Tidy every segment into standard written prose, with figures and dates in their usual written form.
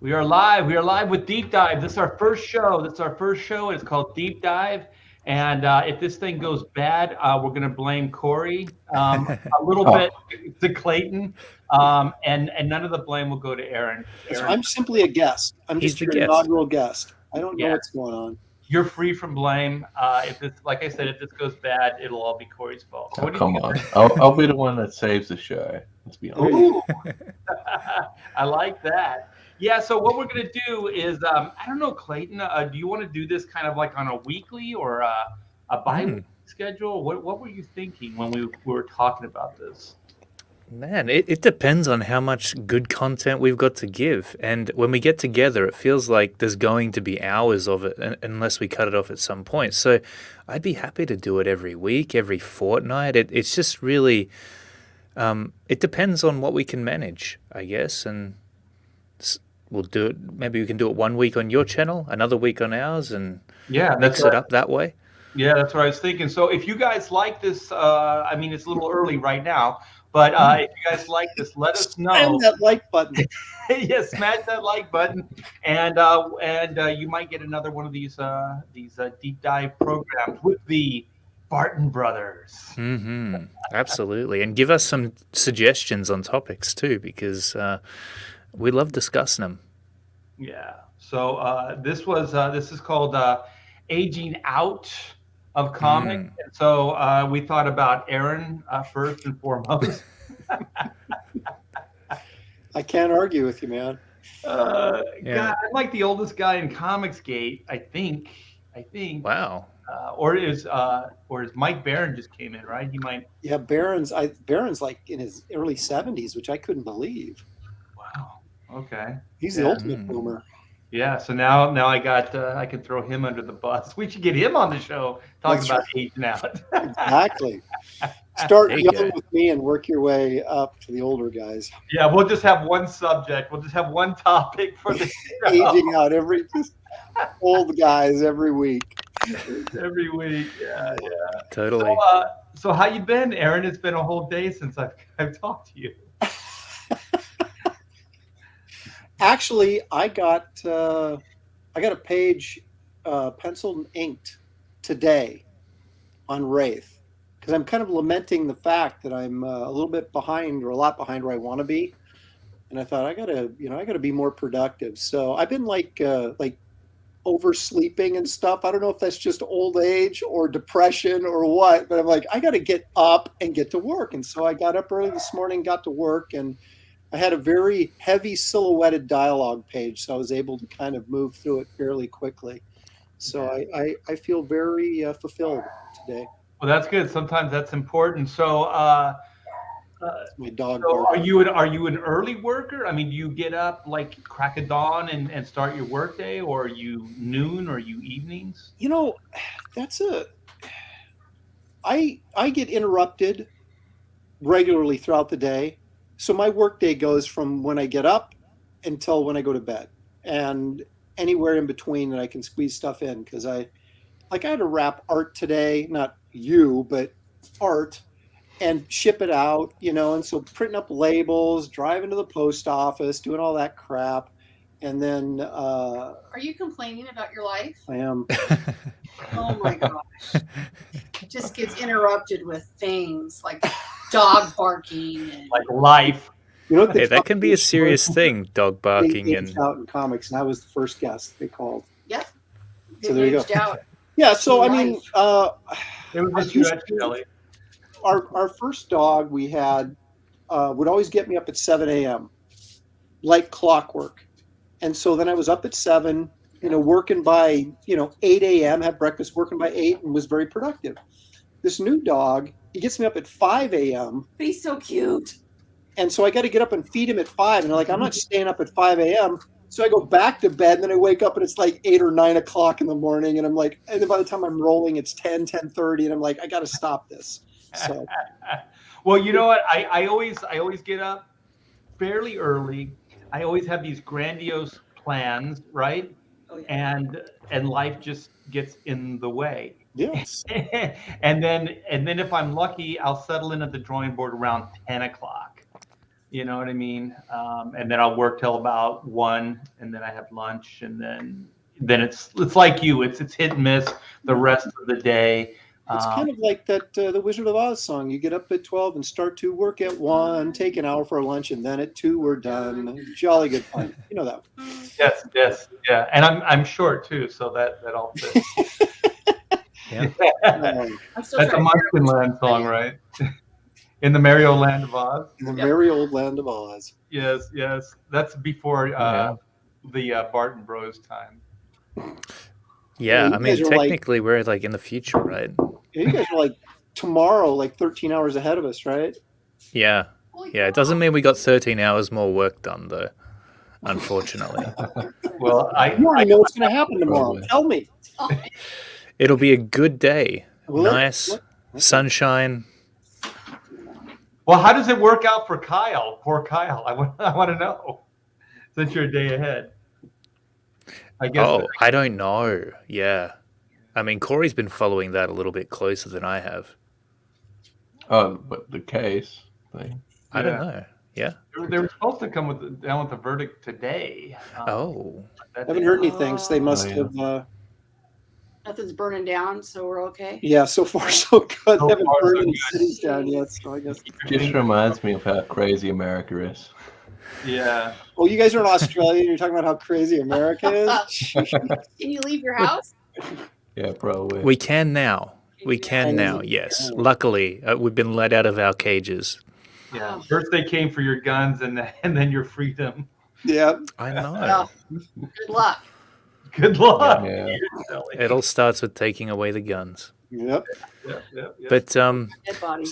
We are live. We are live with Deep Dive. This is our first show. This is our first show. It's called Deep Dive. And if this thing goes bad, we're going to blame Corey, a little bit to Clayton, and none of the blame will go to Aaron. So Aaron, I'm simply a guest. I'm He's just the your guest. inaugural guest. I don't know yeah, what's going on. you're free from blame. If this, like I said, if this goes bad, it'll all be Corey's fault. So Oh, what do you come think? on. I'll be the one that saves the show. Let's be There honest. you Ooh, I like that. Yeah. So what we're gonna do is, I don't know, Clayton. Do you want to do this kind of like on a weekly or a bi-weekly schedule? What were you thinking when we were talking about this? Man, it depends on how much good content we've got to give. And when we get together, it feels like there's going to be hours of it unless we cut it off at some point. So I'd be happy to do it every week, every fortnight. It's just really, it depends on what we can manage, I guess. And we'll do it. Maybe we can do it one week on your channel, another week on ours, and Yeah, mix it up that way. Yeah, that's what I was thinking. So if you guys like this, I mean, it's a little early right now, but if you guys like this, let us Slam know. that like button. Yeah, smash that like button, and you might get another one of these deep dive programs with the Barton brothers. Absolutely. And give us some suggestions on topics too, because we love discussing them. Yeah. So this is called aging out of comic, and so we thought about Aaron first and foremost. I can't argue with you, man. God, I'm like the oldest guy in Comicsgate, I think. Wow. Or is Mike Barron just came in, right? He might. Yeah, Barron's like in his early 70s, which I couldn't believe. Wow. Okay. He's the ultimate boomer. Yeah. So now I can throw him under the bus. We should get him on the show talking That's about right. aging out. Exactly. Start There you young go. with me and work your way up to the older guys. Yeah, we'll just have one subject. We'll just have one topic for the show Aging out just old guys every week. every week. Yeah. Totally. So how you been, Aaron? It's been a whole day since I've talked to you. Actually, I got a page penciled and inked today on Wraith because I'm kind of lamenting the fact that I'm a little bit behind or a lot behind where I want to be, and I thought I gotta be more productive. So I've been like oversleeping and stuff. I don't know if that's just old age or depression or what, but I'm like I got to get up and get to work, and so I got up early this morning, got to work, and I had a very heavy silhouetted dialogue page, so I was able to kind of move through it fairly quickly. So I feel very fulfilled today. Well, that's good. Sometimes that's important. So, My dog. so are you an early worker? I mean, do you get up like crack of dawn and start your workday, or are you noon, or are you evenings? You know, that's I get interrupted regularly throughout the day. So my workday goes from when I get up until when I go to bed, and anywhere in between that I can squeeze stuff in because I had to wrap art today, not you, but art, and ship it out, and so printing up labels, driving to the post office, doing all that crap, and then Are you complaining about your life? I am. Oh my gosh. It just gets interrupted with things like dog barking and Like life. You know what Hey, that can be a serious thing, dog barking They and aged out in comics, and I was the first guest they called. yep. So there you go. Aged out. Yeah, so I mean, It was I a used stretch, to- Kelly. our first dog we had would always get me up at 7 a.m. like clockwork, and so then I was up at 7, working by 8 a.m. had breakfast, working by 8, and was very productive. This new dog, he gets me up at 5 a.m. But he's so cute. And so I got to get up and feed him at 5. And they're like, I'm not staying up at 5 a.m. So I go back to bed, and then I wake up and it's like 8 or 9 o'clock in the morning. And I'm like, and then by the time I'm rolling, it's 10:30. And I'm like, I got to stop this. So Well, you know what? I always get up fairly early. I always have these grandiose plans, right? Oh, yeah. And life just gets in the way. yes. and then if I'm lucky, I'll settle in at the drawing board around 10 o'clock. You know what I mean? And then I'll work till about 1, and then I have lunch, and then it's like you. It's hit and miss the rest of the day. It's kind of like that the Wizard of Oz song. You get up at 12 and start to work at 1, take an hour for lunch, and then at 2 we're done. Jolly good fun. You know that one. Yes, yeah. And I'm short too, so that all fits. Yeah. I'm still That's a trying to figure Munchkin out Land which song, one. right? In the Merry Old Land of Oz. In the merry old land of Oz. Yes. That's before Yeah. the Barton Bros time. Yeah, you I mean, guys are like- technically, we're like in the future, right? You guys are like tomorrow, like 13 hours ahead of us, right? Yeah. Holy Yeah, it cow. doesn't mean we got 13 hours more work done, though, unfortunately. Well, You already know what's going to happen tomorrow. Probably. Tell me. It'll be a good day. Will it? Nice sunshine. well, how does it work out for Kyle? Poor Kyle. I want to know. Since you're a day ahead. I guess. Oh, I don't know. Yeah. I mean, Corey's been following that a little bit closer than I have. Oh, but the case thing. I don't know. Yeah. They were supposed to come down with the verdict today. Oh. That Haven't day. heard anything, so they must Oh, yeah. have. Nothing's burning down, so we're okay. Yeah, so far so good. So Haven't far, so burned any good. cities down yet, so I guess. Just reminds me of how crazy America is. Yeah. Oh, you guys are in Australia and you're talking about how crazy America is? Jeez. Can you leave your house? Yeah, probably. We can now. We can Yeah. now, yes. Luckily, we've been let out of our cages. Yeah. First they came for your guns and then your freedom. Yeah. I know. Well, good luck. Good luck. Yeah. It all starts with taking away the guns. Yep. Yeah. But Dead body.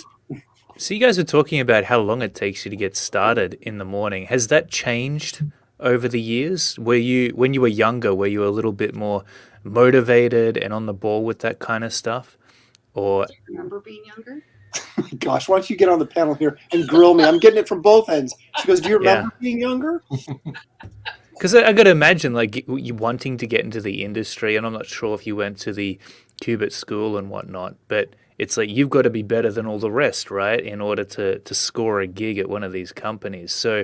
so you guys were talking about how long it takes you to get started in the morning. Has that changed over the years? When you were younger, were you a little bit more motivated and on the ball with that kind of stuff? Or Remember being younger? Gosh, why don't you get on the panel here and grill me? I'm getting it from both ends. She goes, do you remember being younger? because I got to imagine like you wanting to get into the industry, and I'm not sure if you went to the Cubit school and whatnot, but it's like you've got to be better than all the rest, right, in order to score a gig at one of these companies. So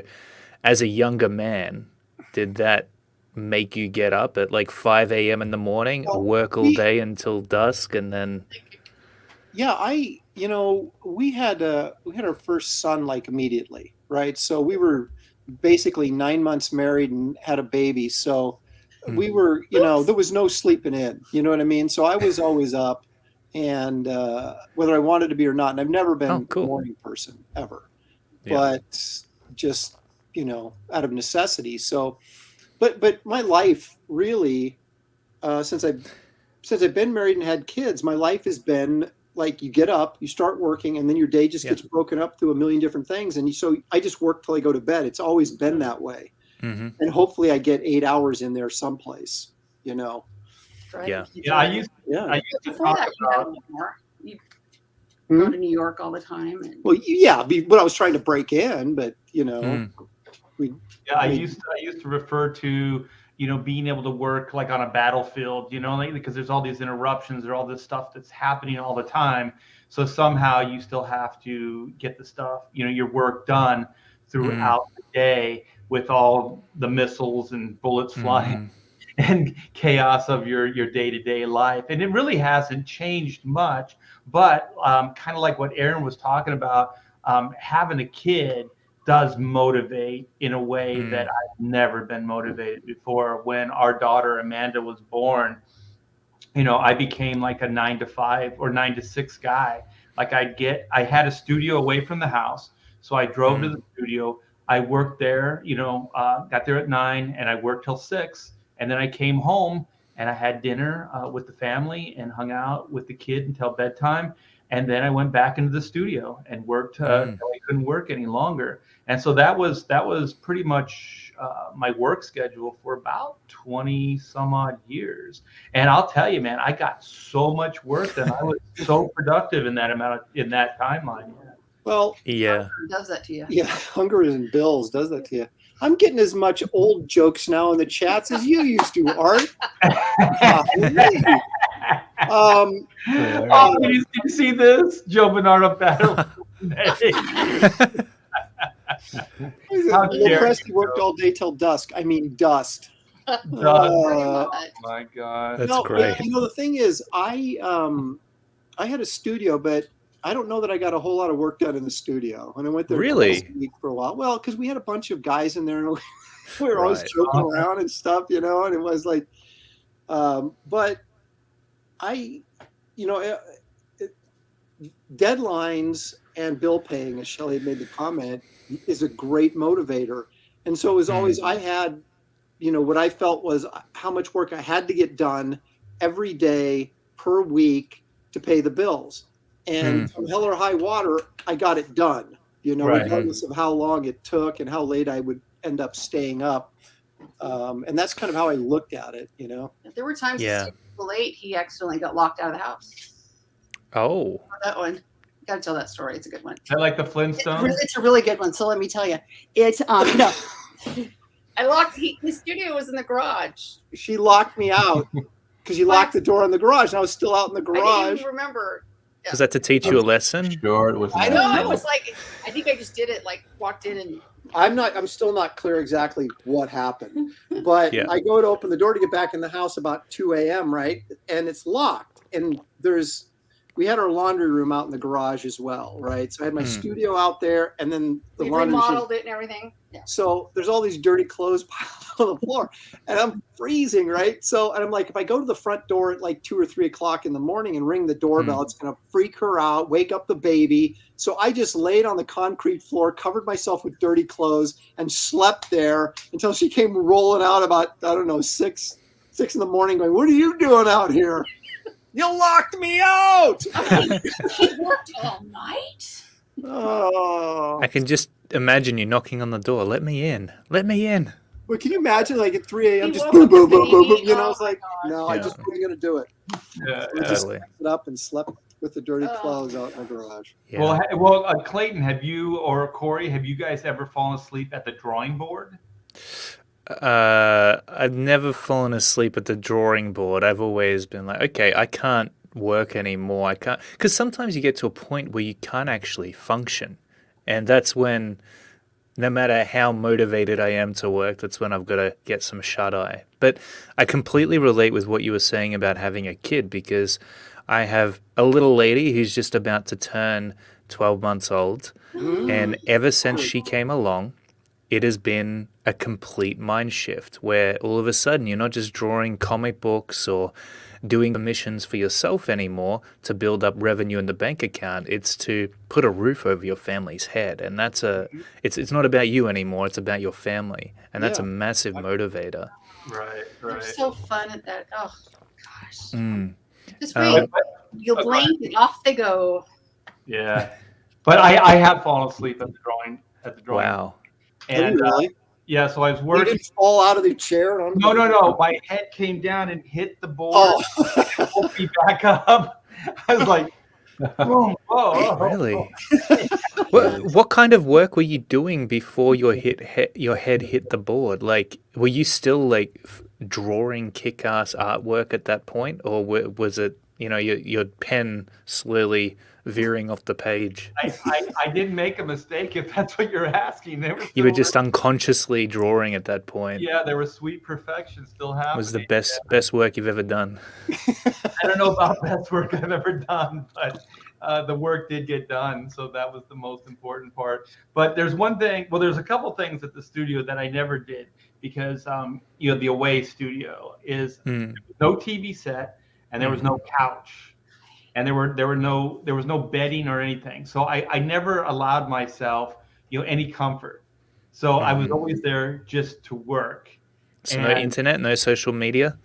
as a younger man, did that make you get up at like 5 a.m. in the morning, Well, work all day until dusk, and then Yeah, we had our first son like immediately, right? So we were basically 9 months married and had a baby. So we were, there was no sleeping in, you know what I mean? So I was always up, and whether I wanted to be or not, and I've never been cool. a morning person ever, Yeah. but just, out of necessity. So, but my life really, since I've been married and had kids, my life has been like you get up, you start working, and then your day just gets broken up through a million different things. And so I just work till I go to bed. It's always been that way. Mhm. And hopefully I get 8 hours in there someplace, Right? Yeah. Yeah, I used to Before talk that, you had about more. You Hmm? go to New York all the time. And Well, yeah, what I was trying to break in, but Mm. I used to refer to being able to work like on a battlefield, like, because there's all these interruptions, there's all this stuff that's happening all the time. So somehow you still have to get the stuff, your work done throughout the day with all the missiles and bullets flying and chaos of your day-to-day life. And it really hasn't changed much, but kind of like what Aaron was talking about, having a kid does motivate in a way that I've never been motivated before. When our daughter Amanda was born, I became like a 9 to 5 or 9 to 6 guy. Like I had a studio away from the house, so I drove to the studio. I worked there, got there at 9 and I worked till 6, and then I came home and I had dinner with the family and hung out with the kid until bedtime. And then I went back into the studio and worked till I couldn't work any longer. And so that was pretty much my work schedule for about 20 some odd years. And I'll tell you, man, I got so much work done. I was so productive in that timeline. well, Yeah. it does that to you. yeah, hunger and bills does that to you. I'm getting as much old jokes now in the chats as you used to, Art. Did you see this? Joe Bernardo battle. How dare Lopresti worked all day till dusk. I mean, dust. Pretty Uh, much. My God. That's no, great. but, the thing is, I had a studio, but I don't know that I got a whole lot of work done in the studio. And I went there Really? twice a week for a while. Well, because we had a bunch of guys in there, and we were always Right. joking around and stuff, and it was like, but I, deadlines and bill paying, as Shelley made the comment, is a great motivator. And so it was always, I had, what I felt was how much work I had to get done every day per week to pay the bills. And from hell or high water, I got it done, Right. regardless of how long it took and how late I would end up staying up. And that's kind of how I looked at it, There were times Yeah. he stayed so late, he accidentally got locked out of the house. Oh, That one. Got to tell that story. It's a good one. Is that like the Flintstones? It's a really good one. So let me tell you. It's no. I locked. His studio was in the garage. She locked me out because you locked the door in the garage, and I was still out in the I didn't garage. even remember. was that to teach you a lesson? Sure, it was. I No, don't I know. was like, I think I just did it. Like walked in and I'm still not clear exactly what happened, but Yeah. I go to open the door to get back in the house about 2 a.m. right, and it's locked. And we had our laundry room out in the garage as well, right? So I had my studio out there, and then the we laundry machine. remodeled it and everything. Yeah. So there's all these dirty clothes piled on the floor, and I'm freezing, right? So, and I'm like, if I go to the front door at like 2 or 3 o'clock in the morning and ring the doorbell, it's going to freak her out, wake up the baby. So I just laid on the concrete floor, covered myself with dirty clothes, and slept there until she came rolling out about, I don't know, 6 in the morning going, "What are you doing out here? You locked me out." He worked all night. Oh. I can just imagine you knocking on the door. Let me in. Let me in. Well, can you imagine, like at 3 a.m. He just woke boom, up the boom, boom, boom, boom. baby. I Oh was my like, God. no, I Yeah. just wasn't gonna do it. Yeah. I just Totally. picked it up and slept with the dirty Oh. clothes out in the garage. Yeah. Well, Clayton, have you or Corey, have you guys ever fallen asleep at the drawing board? I've never fallen asleep at the drawing board. I've always been like, okay, I can't work anymore. I can't, because sometimes you get to a point where you can't actually function. And that's when, no matter how motivated I am to work, that's when I've got to get some shut eye. But I completely relate with what you were saying about having a kid, because I have a little lady who's just about to turn 12 months old. And ever since she came along, it has been a complete mind shift where all of a sudden you're not just drawing comic books or doing commissions for yourself anymore to build up revenue in the bank account. It's to put a roof over your family's head. And that's it's not about you anymore. It's about your family. And that's a massive motivator. Right, They're so fun at that. Oh gosh. Mm. Just wait. You'll Okay. blink and off they go. Yeah. But I have fallen asleep at the drawing. Wow. And really? yeah, so I was You working. didn't fall out of the chair? And No. My head came down and hit the board. Oh. Pulled me back up. I was like, boom, whoa. Really? What kind of work were you doing before your head hit the board? Like, were you still like drawing kick-ass artwork at that point, or was it your pen slowly veering off the page? I didn't make a mistake, if that's what you're asking. You were just unconsciously drawing at that point. Yeah, there was sweet perfection still happening. Was the best work you've ever done? I don't know about best work I've ever done, but the work did get done, so that was the most important part. But there's one thing. Well, there's a couple things at the studio that I never did, because the away studio is no TV set, and there was no couch, and there was no bedding or anything. So I never allowed myself any comfort. So I was always there just to work. So no internet, no social media.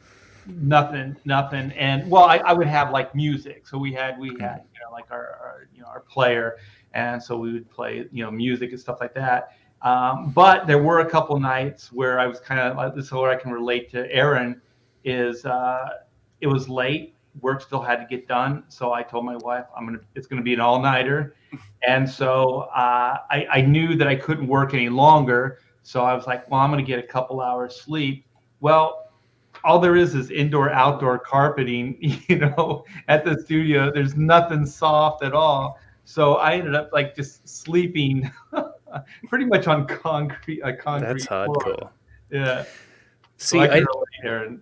Nothing. And well, I would have like music. So we had like our player, and so we would play music and stuff like that. But there were a couple nights where I was kind of like, this is where I can relate to Aaron, is it was late, work still had to get done, so I told my wife it's gonna be an all-nighter, and so I knew that I couldn't work any longer, so I was like, well, I'm gonna get a couple hours sleep. Well, all there is indoor outdoor carpeting at the studio. There's nothing soft at all, so I ended up like just sleeping pretty much on concrete. That's Floor. hardcore. Yeah. See, So I can relate, Aaron.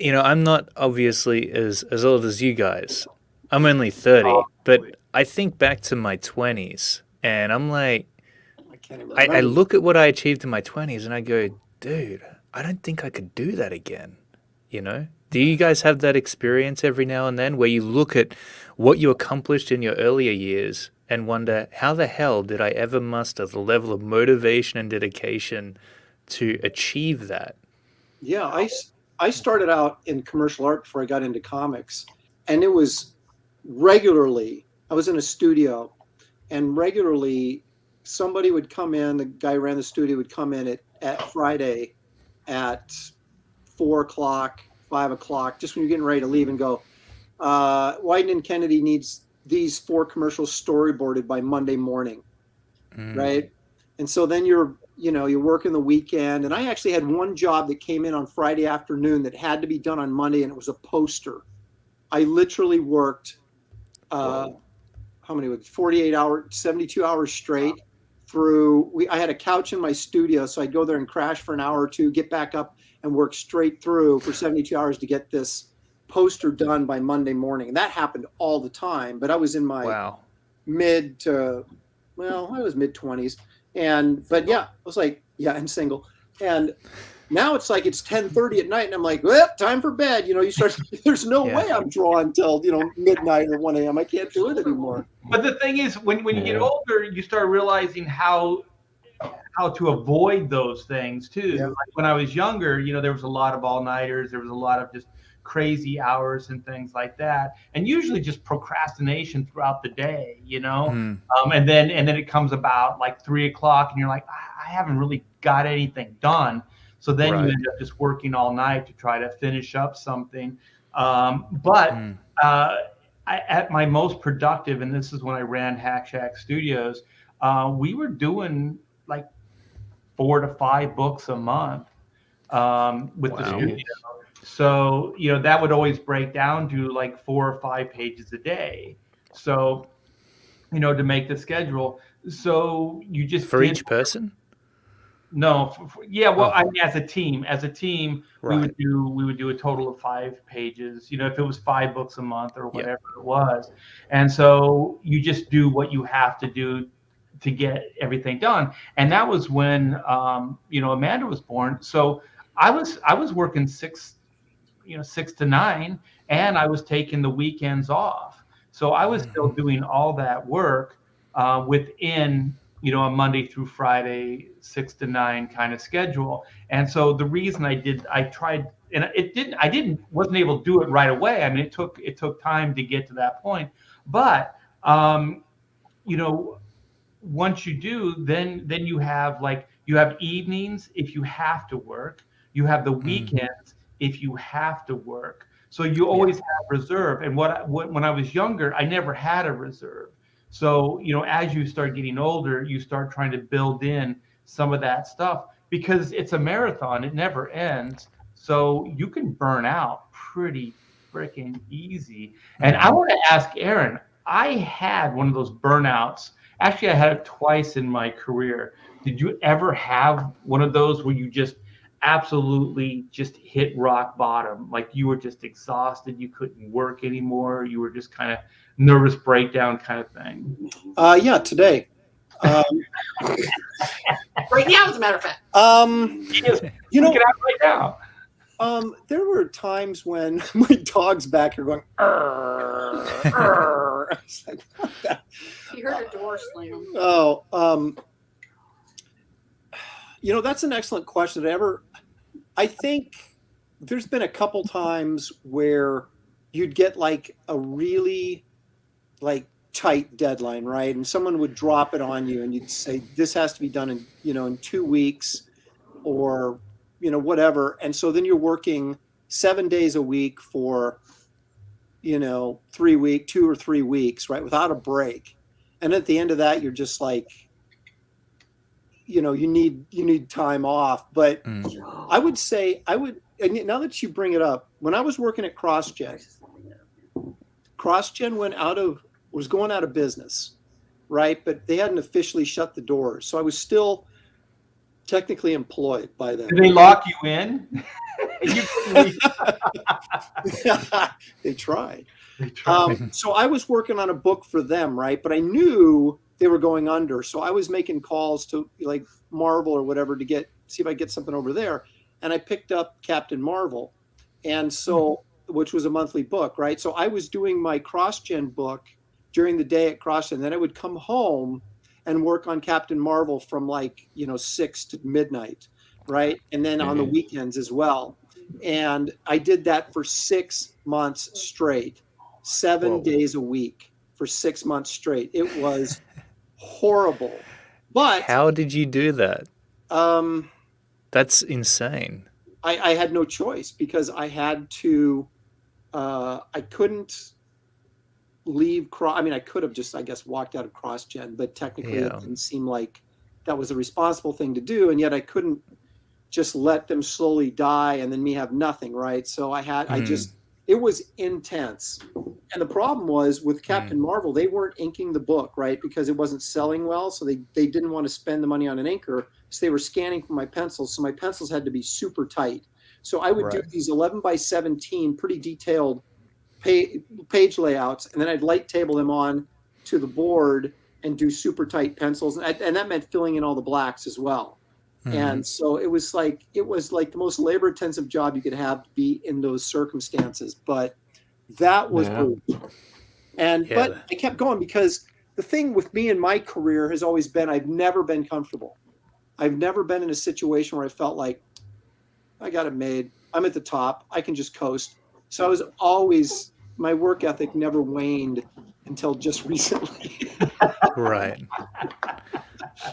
I'm not obviously as old as you guys. I'm only 30, but I think back to my 20s, and I'm like, I can't even I remember. look at what I achieved in my 20s, and I go, dude, I don't think I could do that again. Do you guys have that experience every now and then where you look at what you accomplished in your earlier years and wonder, how the hell did I ever muster the level of motivation and dedication to achieve that? Yeah, I started out in commercial art before I got into comics, and it was regularly, I was in a studio, and regularly somebody would come in, the guy who ran the studio would come in at Friday at 4 o'clock, 5 o'clock, just when you're getting ready to leave, and go, Wyden and Kennedy needs these 4 commercials storyboarded by Monday morning, right? And so then you're working the weekend. And I actually had one job that came in on Friday afternoon that had to be done on Monday, and it was a poster. I literally worked, how many? 48 hours, 72 hours straight through. I had a couch in my studio, so I'd go there and crash for an hour or two, get back up, and work straight through for 72 hours to get this poster done by Monday morning. And that happened all the time. But I was in my mid to, I was mid 20s. But yeah, I was like, yeah, I'm single. And now it's like it's 10:30 at night, and I'm like, well, time for bed. You start. There's no way I'm drawing till midnight or 1 a.m. I can't do it anymore. But the thing is, when you get older, you start realizing how to avoid those things too. Yeah. Like when I was younger, there was a lot of all-nighters. There was a lot of just crazy hours and things like that, and usually just procrastination throughout the day. And then it comes about like 3 o'clock, and you're like, I haven't really got anything done. So then you end up just working all night to try to finish up something. At my most productive, and this is when I ran Hack Shack Studios, we were doing like 4 to 5 books a month with the studio. So, that would always break down to like 4 or 5 pages a day. So, to make the schedule. So you just for each person? No, I mean, as a team, we would do a total of 5 pages. If it was 5 books a month or whatever it was, and so you just do what you have to do to get everything done. And that was when Amanda was born. So I was working 6 to 9, and I was taking the weekends off. So I was still doing all that work within a Monday through Friday 6 to 9 kind of schedule. And so the reason I tried, and wasn't able to do it right away. I mean, it took time to get to that point. But once you do, then you have evenings if you have to work. You have the weekends if you have to work. So you always have reserve. And when I was younger, I never had a reserve. So, as you start getting older, you start trying to build in some of that stuff because it's a marathon. It never ends. So you can burn out pretty freaking easy. And I want to ask Aaron, I had one of those burnouts. Actually, I had it twice in my career. Did you ever have one of those where you just absolutely just hit rock bottom? Like you were just exhausted. You couldn't work anymore. You were just kind of nervous breakdown kind of thing. Yeah, today. Right now, as a matter of fact. Get out right now. There were times when my dog's back here going, arr, arr. I was like, what the? You heard a door slam. Oh, that's an excellent question. I think there's been a couple times where you'd get like a really tight deadline, right? And someone would drop it on you and you'd say, this has to be done in 2 weeks or, whatever. And so then you're working 7 days a week for, 2 or 3 weeks, right? Without a break. And at the end of that, you're just like, you need time off. But I would say, and now that you bring it up, when I was working at CrossGen was going out of business. right? But they hadn't officially shut the doors. So I was still technically employed by them. Did they lock you in? You couldn't leave. They tried. They tried. So I was working on a book for them, right? But I knew they were going under. So I was making calls to like Marvel or whatever to see if I get something over there. And I picked up Captain Marvel. And so, which was a monthly book, right? So I was doing my CrossGen book during the day at CrossGen. Then I would come home and work on Captain Marvel from like, 6 to midnight, right? And then on the weekends as well. And I did that for 6 months straight, 7 days a week for 6 months straight. It was horrible. But how did you do that? That's insane. I had no choice because I had to, I couldn't leave. I could have just, I guess, walked out of CrossGen, but technically it didn't seem like that was a responsible thing to do. And yet I couldn't just let them slowly die and then me have nothing, right? So it was intense. And the problem was with Captain Marvel, they weren't inking the book, right? Because it wasn't selling well. So they didn't want to spend the money on an inker. So they were scanning for my pencils. So my pencils had to be super tight. So I would do these 11 by 17 pretty detailed page layouts. And then I'd light table them on to the board and do super tight pencils. And that meant filling in all the blacks as well. And so it was like the most labor intensive job you could have to be in those circumstances. But that was brutal. But I kept going because the thing with me in my career has always been I've never been comfortable. I've never been in a situation where I felt like I got it made. I'm at the top. I can just coast. So I was always, my work ethic never waned until just recently. Right.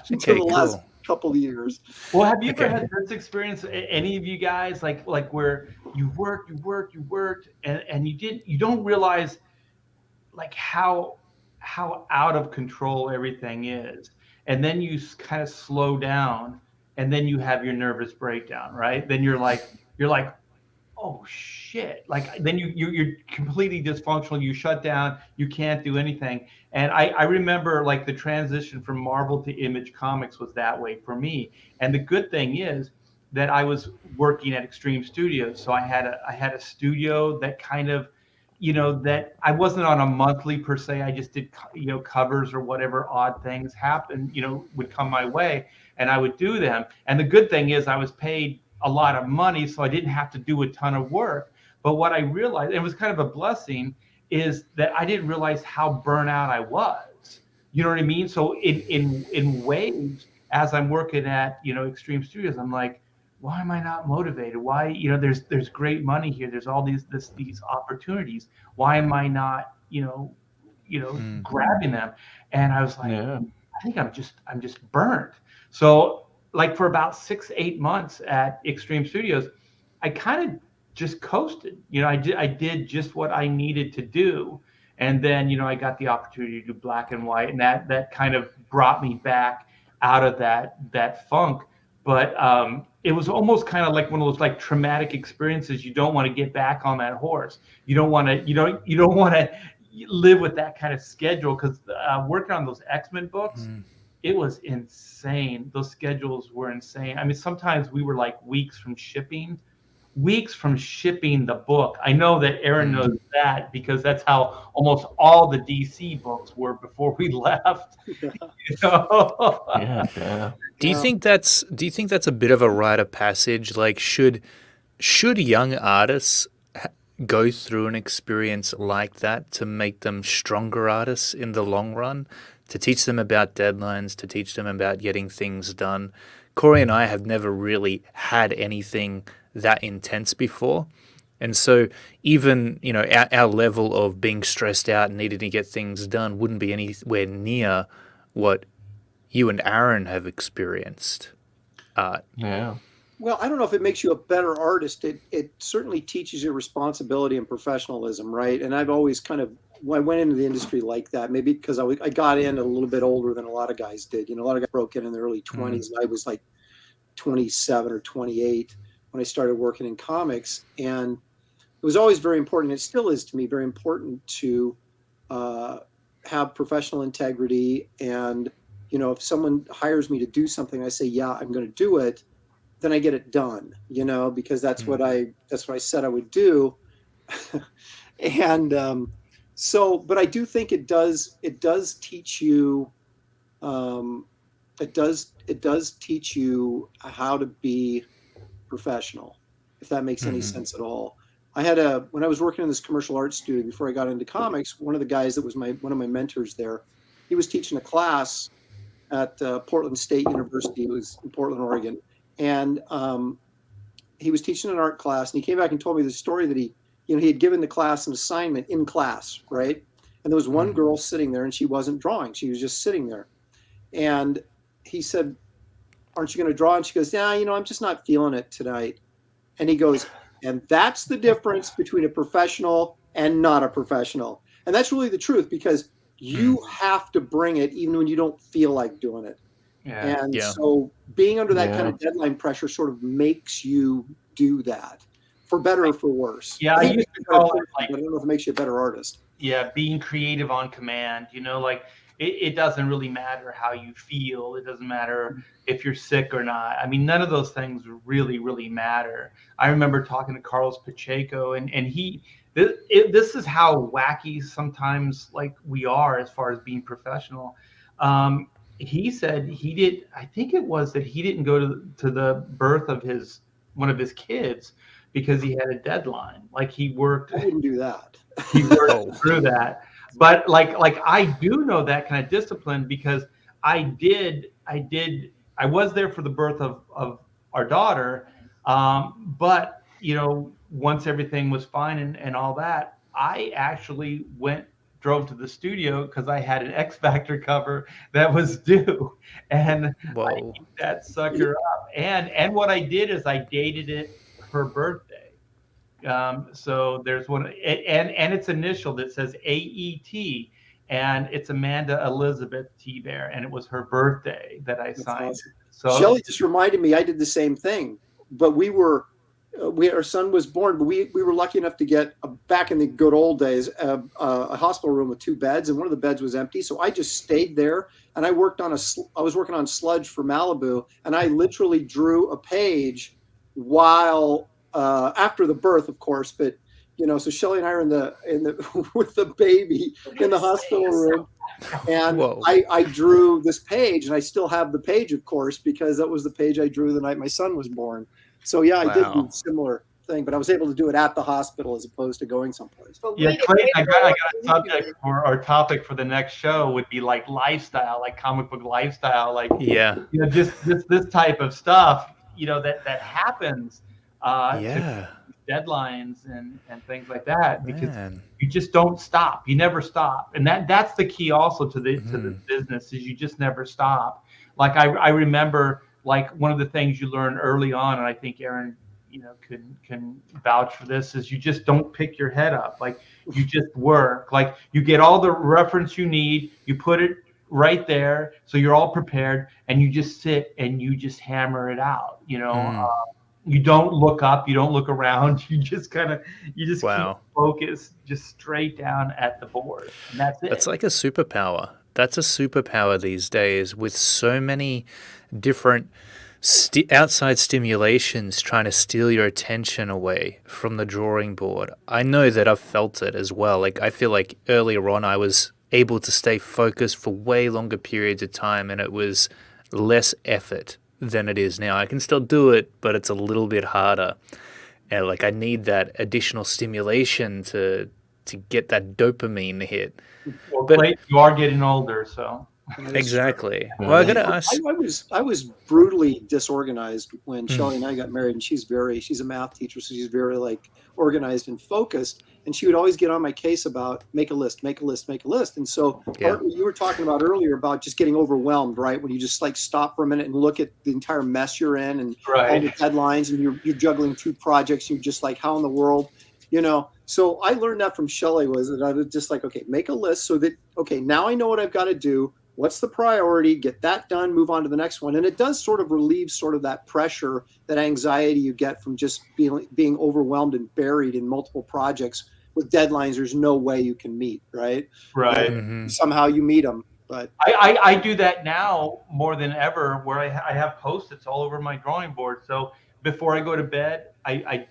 Until the last couple of years. Well, have you ever had this experience, any of you guys, like where you worked and you don't realize like how out of control everything is, and then you kind of slow down and then you have your nervous breakdown, right? Then you're like oh shit, like then you're completely dysfunctional, you shut down, you can't do anything. And I remember like the transition from Marvel to Image Comics was that way for me. And the good thing is that I was working at Extreme Studios, so I had a studio that kind of, that I wasn't on a monthly per se. I just did covers or whatever odd things happen, would come my way, and I would do them. And the good thing is I was paid a lot of money, so I didn't have to do a ton of work. But what I realized, it was kind of a blessing, is that I didn't realize how burnout I was. You know what I mean? So in waves, as I'm working at Extreme Studios, I'm like, why am I not motivated? Why, there's great money here. There's all these opportunities. Why am I not grabbing them? And I was like, I think I'm just burnt. So like for about 6-8 months at Extreme Studios, I kind of just coasted. I did just what I needed to do. And then, I got the opportunity to do black and white, and that kind of brought me back out of that funk. But it was almost kind of like one of those like traumatic experiences. You don't want to get back on that horse. You don't want to live with that kind of schedule, because working on those X-Men books, it was insane. Those schedules were insane. I mean, sometimes we were like weeks from shipping the book. I know that Aaron knows that because that's how almost all the DC books were before we left. Do you think that's a bit of a rite of passage? Like, should young artists go through an experience like that to make them stronger artists in the long run? To teach them about deadlines, to teach them about getting things done. Corey and I have never really had anything that intense before. And so even, our level of being stressed out and needing to get things done wouldn't be anywhere near what you and Aaron have experienced. Yeah. Well, I don't know if it makes you a better artist. It certainly teaches you responsibility and professionalism, right? And I've always I went into the industry like that, maybe because I got in a little bit older than a lot of guys did. A lot of guys broke in their early 20s, and I was like 27 or 28 when I started working in comics. And it was always very important, it still is to me, very important to have professional integrity, and if someone hires me to do something, I say, yeah, I'm going to do it, then I get it done, because that's what I said I would do. And but I do think it does teach you, it does teach you how to be professional, if that makes any sense at all. When I was working in this commercial arts studio before I got into comics, one of the guys that was one of my mentors there, he was teaching a class at Portland State University. It was in Portland, Oregon. And he was teaching an art class, and he came back and told me the story that he had given the class an assignment in class, right? And there was one girl sitting there, and she wasn't drawing. She was just sitting there. And he said, aren't you going to draw? And she goes, yeah, I'm just not feeling it tonight. And he goes, and that's the difference between a professional and not a professional. And that's really the truth, because you have to bring it even when you don't feel like doing it. Yeah. And so being under that kind of deadline pressure sort of makes you do that, for better or for worse. Yeah, I used to call it, I don't know if it makes you a better artist. Yeah, being creative on command. It doesn't really matter how you feel. It doesn't matter if you're sick or not. I mean, none of those things really, really matter. I remember talking to Carlos Pacheco, and this is how wacky sometimes we are as far as being professional. He said I think it was that he didn't go to the birth of one of his kids because he had a deadline. He worked. I wouldn't do that. He worked through that. But I do know that kind of discipline, because I was there for the birth of our daughter. But once everything was fine and all that, I actually drove to the studio because I had an X Factor cover that was due, and I ate that sucker up. And what I did is I dated it her birthday. So there's one, and it's initial that says AET, and it's Amanda Elizabeth T. Bear, and it was her birthday that I signed. Awesome. So Shelley just reminded me, I did the same thing, but our son was born, but we were lucky enough to get back in the good old days, a hospital room with 2 beds, and one of the beds was empty. So I just stayed there, and I was working on sludge for Malibu, and I literally drew a page while, after the birth, of course, but so Shelley and I are in the with the baby in the hospital room, and I drew this page, and I still have the page, of course, because that was the page I drew the night my son was born. So yeah, I did do a similar thing, but I was able to do it at the hospital as opposed to going someplace. Yeah, Clayton, I got a subject for our topic for the next show would be lifestyle, comic book lifestyle, just this type of stuff, that happens. To deadlines and things like that, because you just don't stop. You never stop, and that's the key also to the business, is you just never stop. I remember one of the things you learn early on, and I think Aaron can vouch for this, is you just don't pick your head up. You just work. You get all the reference you need, you put it right there, so you're all prepared, and you just sit and you just hammer it out. You don't look up, you don't look around, you just keep focused just straight down at the board, and that's it. That's like a superpower. That's a superpower these days, with so many different outside stimulations trying to steal your attention away from the drawing board. I know that I've felt it as well. I feel like earlier on I was able to stay focused for way longer periods of time, and it was less effort than it is now. I can still do it, but it's a little bit harder. And I need that additional stimulation to get that dopamine hit. Well, but you are getting older, so exactly. Well, I gotta ask. I was brutally disorganized when Shelley and I got married, and she's a math teacher, so she's very organized and focused. And she would always get on my case about make a list. And so you were talking about earlier about just getting overwhelmed, right? When you just stop for a minute and look at the entire mess you're in, and all the deadlines, and you're juggling 2 projects. You're just how in the world, So I learned that from Shelley, was that I was just okay, make a list so that, now I know what I've got to do. What's the priority? Get that done, move on to the next one. And it does sort of relieve that pressure, that anxiety you get from just being overwhelmed and buried in multiple projects with deadlines there's no way you can meet, right? Right. Mhm. Somehow you meet them, but I do that now more than ever, where I have Post-its all over my drawing board. So before I go to bed, I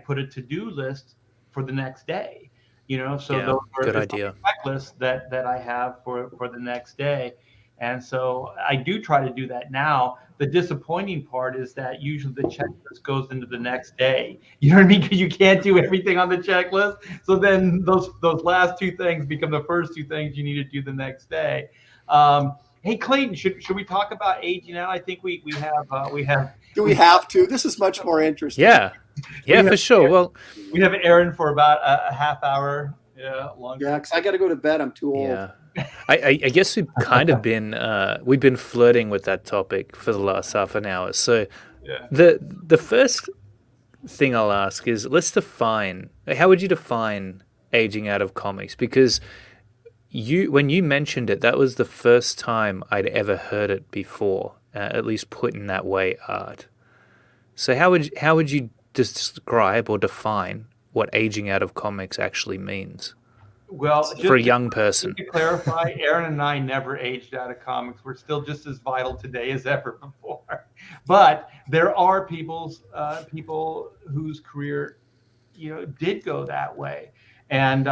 put a to-do list for the next day. So Yeah, those are good it's like idea. a checklist that I have for the next day. And so I do try to do that now. The disappointing part is that usually the checklist goes into the next day. You know what I mean? Because you can't do everything on the checklist. So then those last two things become the first two things you need to do the next day. Hey Clayton, should we talk about aging out? I think we have do we have to? This is much more interesting. Yeah, We have for sure. Aaron, Well, we have Aaron for about a half hour. Yeah, longer. Yeah, because I got to go to bed. I'm too old. yeah. I guess we've kind of been flirting with that topic for the last half an hour. So Yeah. the first thing I'll ask is, let's define. How would you define aging out of comics? Because when you mentioned it, that was the first time I'd ever heard it before, at least put in that way, Art. So how would you describe or define what aging out of comics actually means Well, for a just young person? to clarify, Aaron and I never aged out of comics. We're still just as vital today as ever before. But there are people whose career, did go that way, and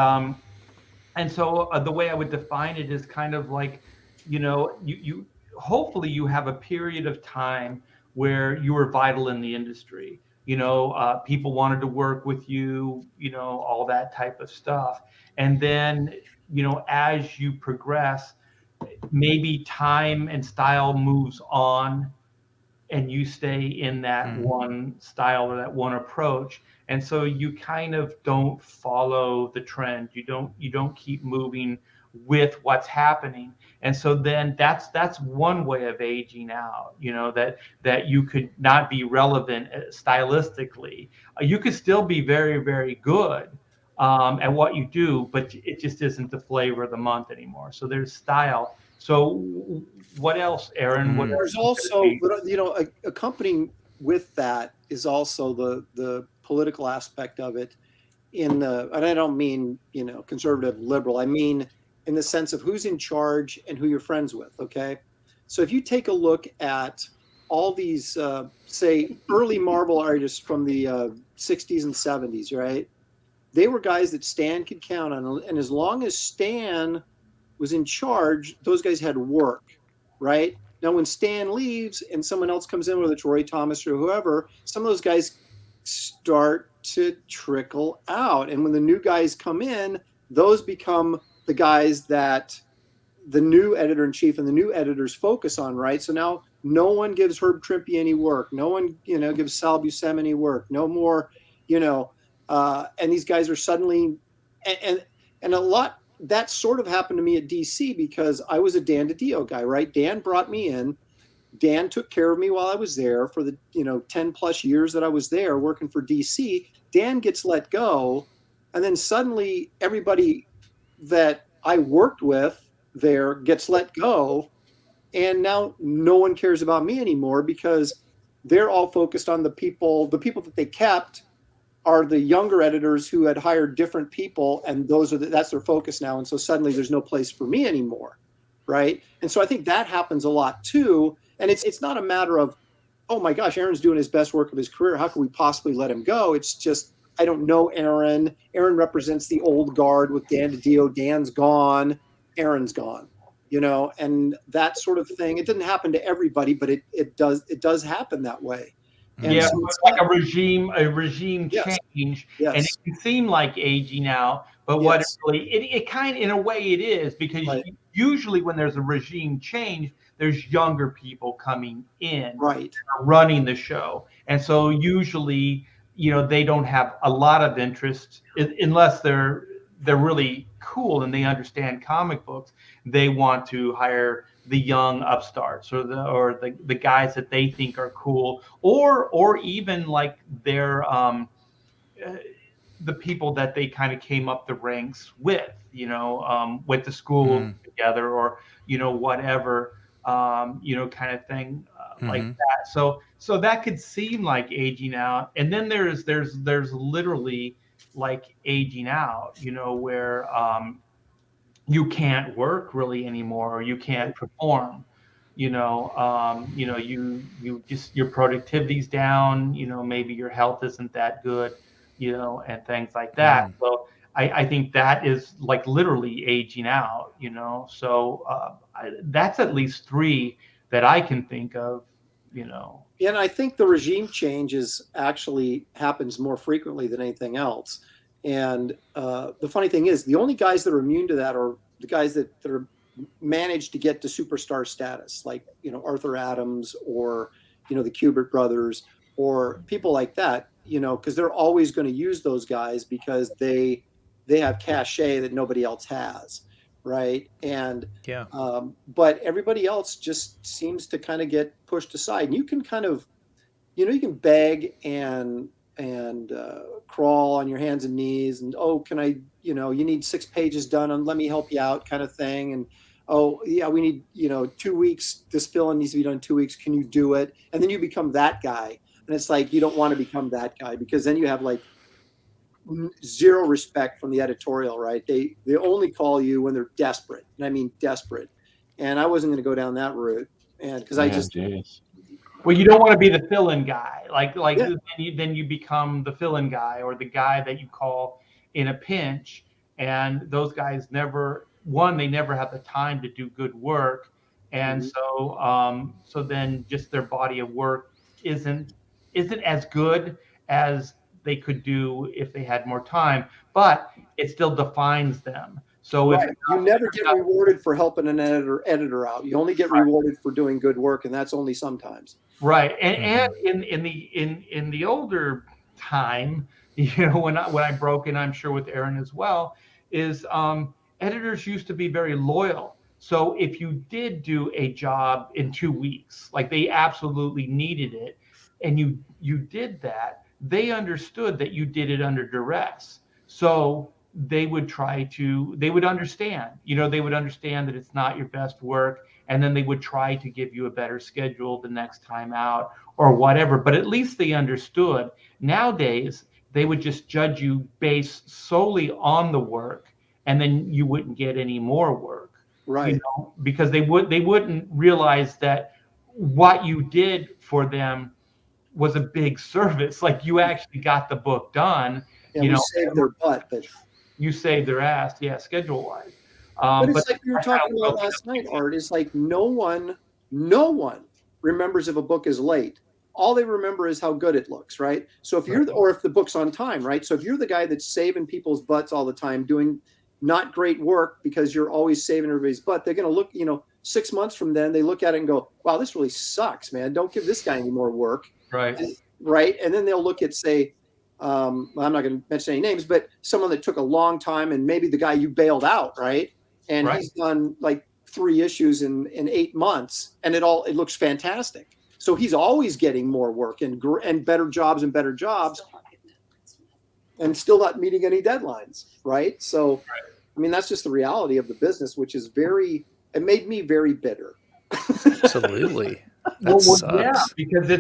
so the way I would define it is kind of like, you hopefully you have a period of time where you were vital in the industry. People wanted to work with you, all that type of stuff. And then, as you progress, maybe time and style moves on and you stay in that one style or that one approach, and so you kind of don't follow the trend. You don't keep moving with what's happening, and so then that's one way of aging out, that you could not be relevant stylistically. You could still be very, very good at what you do, but it just isn't the flavor of the month anymore. So there's style. So what else, Aaron? What There's else also, accompanying with that is also the political aspect of it. And I don't mean conservative, liberal. I mean in the sense of who's in charge and who you're friends with. Okay, so if you take a look at all these, say, early Marvel artists from the 60s and 70s, right? They were guys that Stan could count on, and as long as Stan was in charge, those guys had work, right? Now, when Stan leaves and someone else comes in, whether it's Roy Thomas or whoever, some of those guys start to trickle out. And when the new guys come in, those become the guys that the new editor-in-chief and the new editors focus on, right? So now no one gives Herb Trimpe any work. No one, gives Sal Buscema any work. No more, and these guys are suddenly, and a lot, that sort of happened to me at DC because I was a Dan DiDio guy, right? Dan brought me in. Dan took care of me while I was there for the 10 plus years that I was there working for DC. Dan gets let go, and then suddenly everybody that I worked with there gets let go, and now no one cares about me anymore because they're all focused on the people that they kept are the younger editors who had hired different people, and that's their focus now. And so suddenly there's no place for me anymore, right? And so I think that happens a lot too. And it's not a matter of, oh my gosh, Aaron's doing his best work of his career. How can we possibly let him go? It's just, I don't know Aaron. Aaron represents the old guard with Dan DiDio. Dan's gone, Aaron's gone, and that sort of thing. It didn't happen to everybody, but it does happen that way. And so it's like a regime Yes. change, Yes. and it can seem like aging out, but Yes. what it really, it kind of, in a way it is, because Right. usually when there's a regime change, there's younger people coming in, Right. running the show. And so usually, they don't have a lot of interest unless they're really cool and they understand comic books. They want to hire the young upstarts or the guys that they think are cool, or even like their the people that they kind of came up the ranks with, went to school together, or whatever, kind of thing, like that. So that could seem like aging out. And then there's literally like aging out, where you can't work really anymore, or you can't perform. You just, your productivity's down. Maybe your health isn't that good, and things like that. So I think that is like literally aging out. So that's at least three that I can think of. And I think the regime changes actually happens more frequently than anything else. And the funny thing is, the only guys that are immune to that are the guys that are managed to get to superstar status, like Arthur Adams or the Kubert brothers or people like that. Because they're always going to use those guys because they have cachet that nobody else has, right? And Yeah. but everybody else just seems to kind of get pushed aside. And you can kind of, you can beg and crawl on your hands and knees and, oh, can I, you need 6 pages done and let me help you out, kind of thing. And oh yeah, we need 2 weeks. This fill-in needs to be done in 2 weeks. Can you do it? And then you become that guy. And it's like, you don't want to become that guy, because then you have like zero respect from the editorial, right? They only call you when they're desperate, and I mean desperate. And I wasn't going to go down that route, and because well, you don't want to be the fill-in guy, Yeah. then you become the fill-in guy, or the guy that you call in a pinch. And those guys never have the time to do good work, and so then just their body of work isn't as good as they could do if they had more time, but it still defines them. So right. You never get rewarded for helping an editor out. You only get rewarded for doing good work, and that's only sometimes. Right. And in the older time, when I broke in, I'm sure with Aaron as well, is editors used to be very loyal. So if you did do a job in 2 weeks, like they absolutely needed it, and you did that, they understood that you did it under duress. So they would understand, they would understand that it's not your best work. And then they would try to give you a better schedule the next time out or whatever. But at least they understood. Nowadays, they would just judge you based solely on the work, and then you wouldn't get any more work. Right. Because they wouldn't realize that what you did for them was a big service. Like, you actually got the book done. Yeah, you saved their butt, but you saved their ass, schedule wise. But it's like we were talking about last night, Art. It's like no one remembers if a book is late. All they remember is how good it looks, right? So if if the book's on time, right? So if you're the guy that's saving people's butts all the time, doing not great work because you're always saving everybody's butt, they're going to look, 6 months from then, they look at it and go, wow, this really sucks, man. Don't give this guy any more work. Right. Right. And then they'll look at, say, I'm not going to mention any names, but someone that took a long time, and maybe the guy you bailed out, right? And he's done like 3 issues in 8 months, and it looks fantastic. So he's always getting more work and better jobs and better jobs, and still not meeting any deadlines, right? So, I mean, that's just the reality of the business, which is it made me very bitter. Absolutely. Yeah, because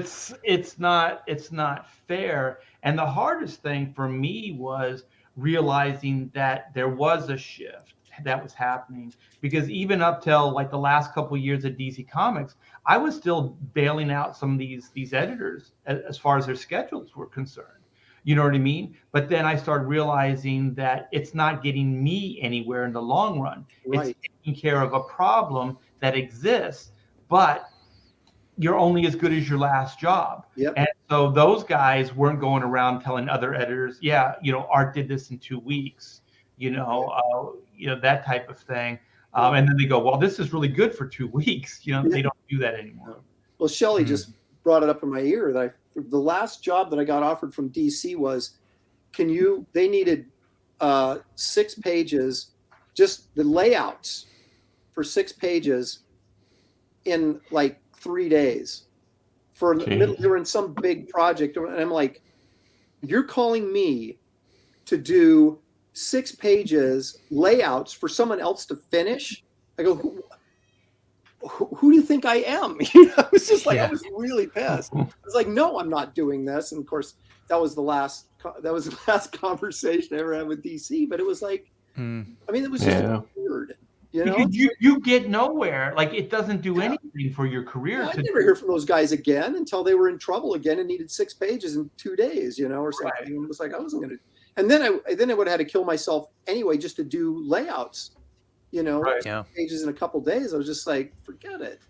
it's not fair. And the hardest thing for me was realizing that there was a shift that was happening, because even up till like the last couple of years at DC Comics, I was still bailing out some of these editors as far as their schedules were concerned. You know what I mean? But then I started realizing that it's not getting me anywhere in the long run. Right. It's taking care of a problem that exists, but you're only as good as your last job. Yep. And so those guys weren't going around telling other editors, Art did this in 2 weeks, that type of thing. And then they go, well, this is really good for 2 weeks. They don't do that anymore. Well, Shelley just brought it up in my ear that the last job that I got offered from DC was, they needed 6 pages, just the layouts for 6 pages in like 3 days for they were in some big project. And I'm like, you're calling me to do 6 pages layouts for someone else to finish? I go, who do you think I am? I was just like, I was really pissed. I was like, no, I'm not doing this. And of course, that was the last the last conversation I ever had with DC. But it was like, I mean, it was just weird. You know, because you get nowhere. Like it doesn't do anything for your career. I never hear from those guys again until they were in trouble again and needed 6 pages in 2 days, you know, or something. Right. And it was like I wasn't going to. And then I would have had to kill myself anyway just to do layouts, you know, pages in a couple days. I was just like, forget it.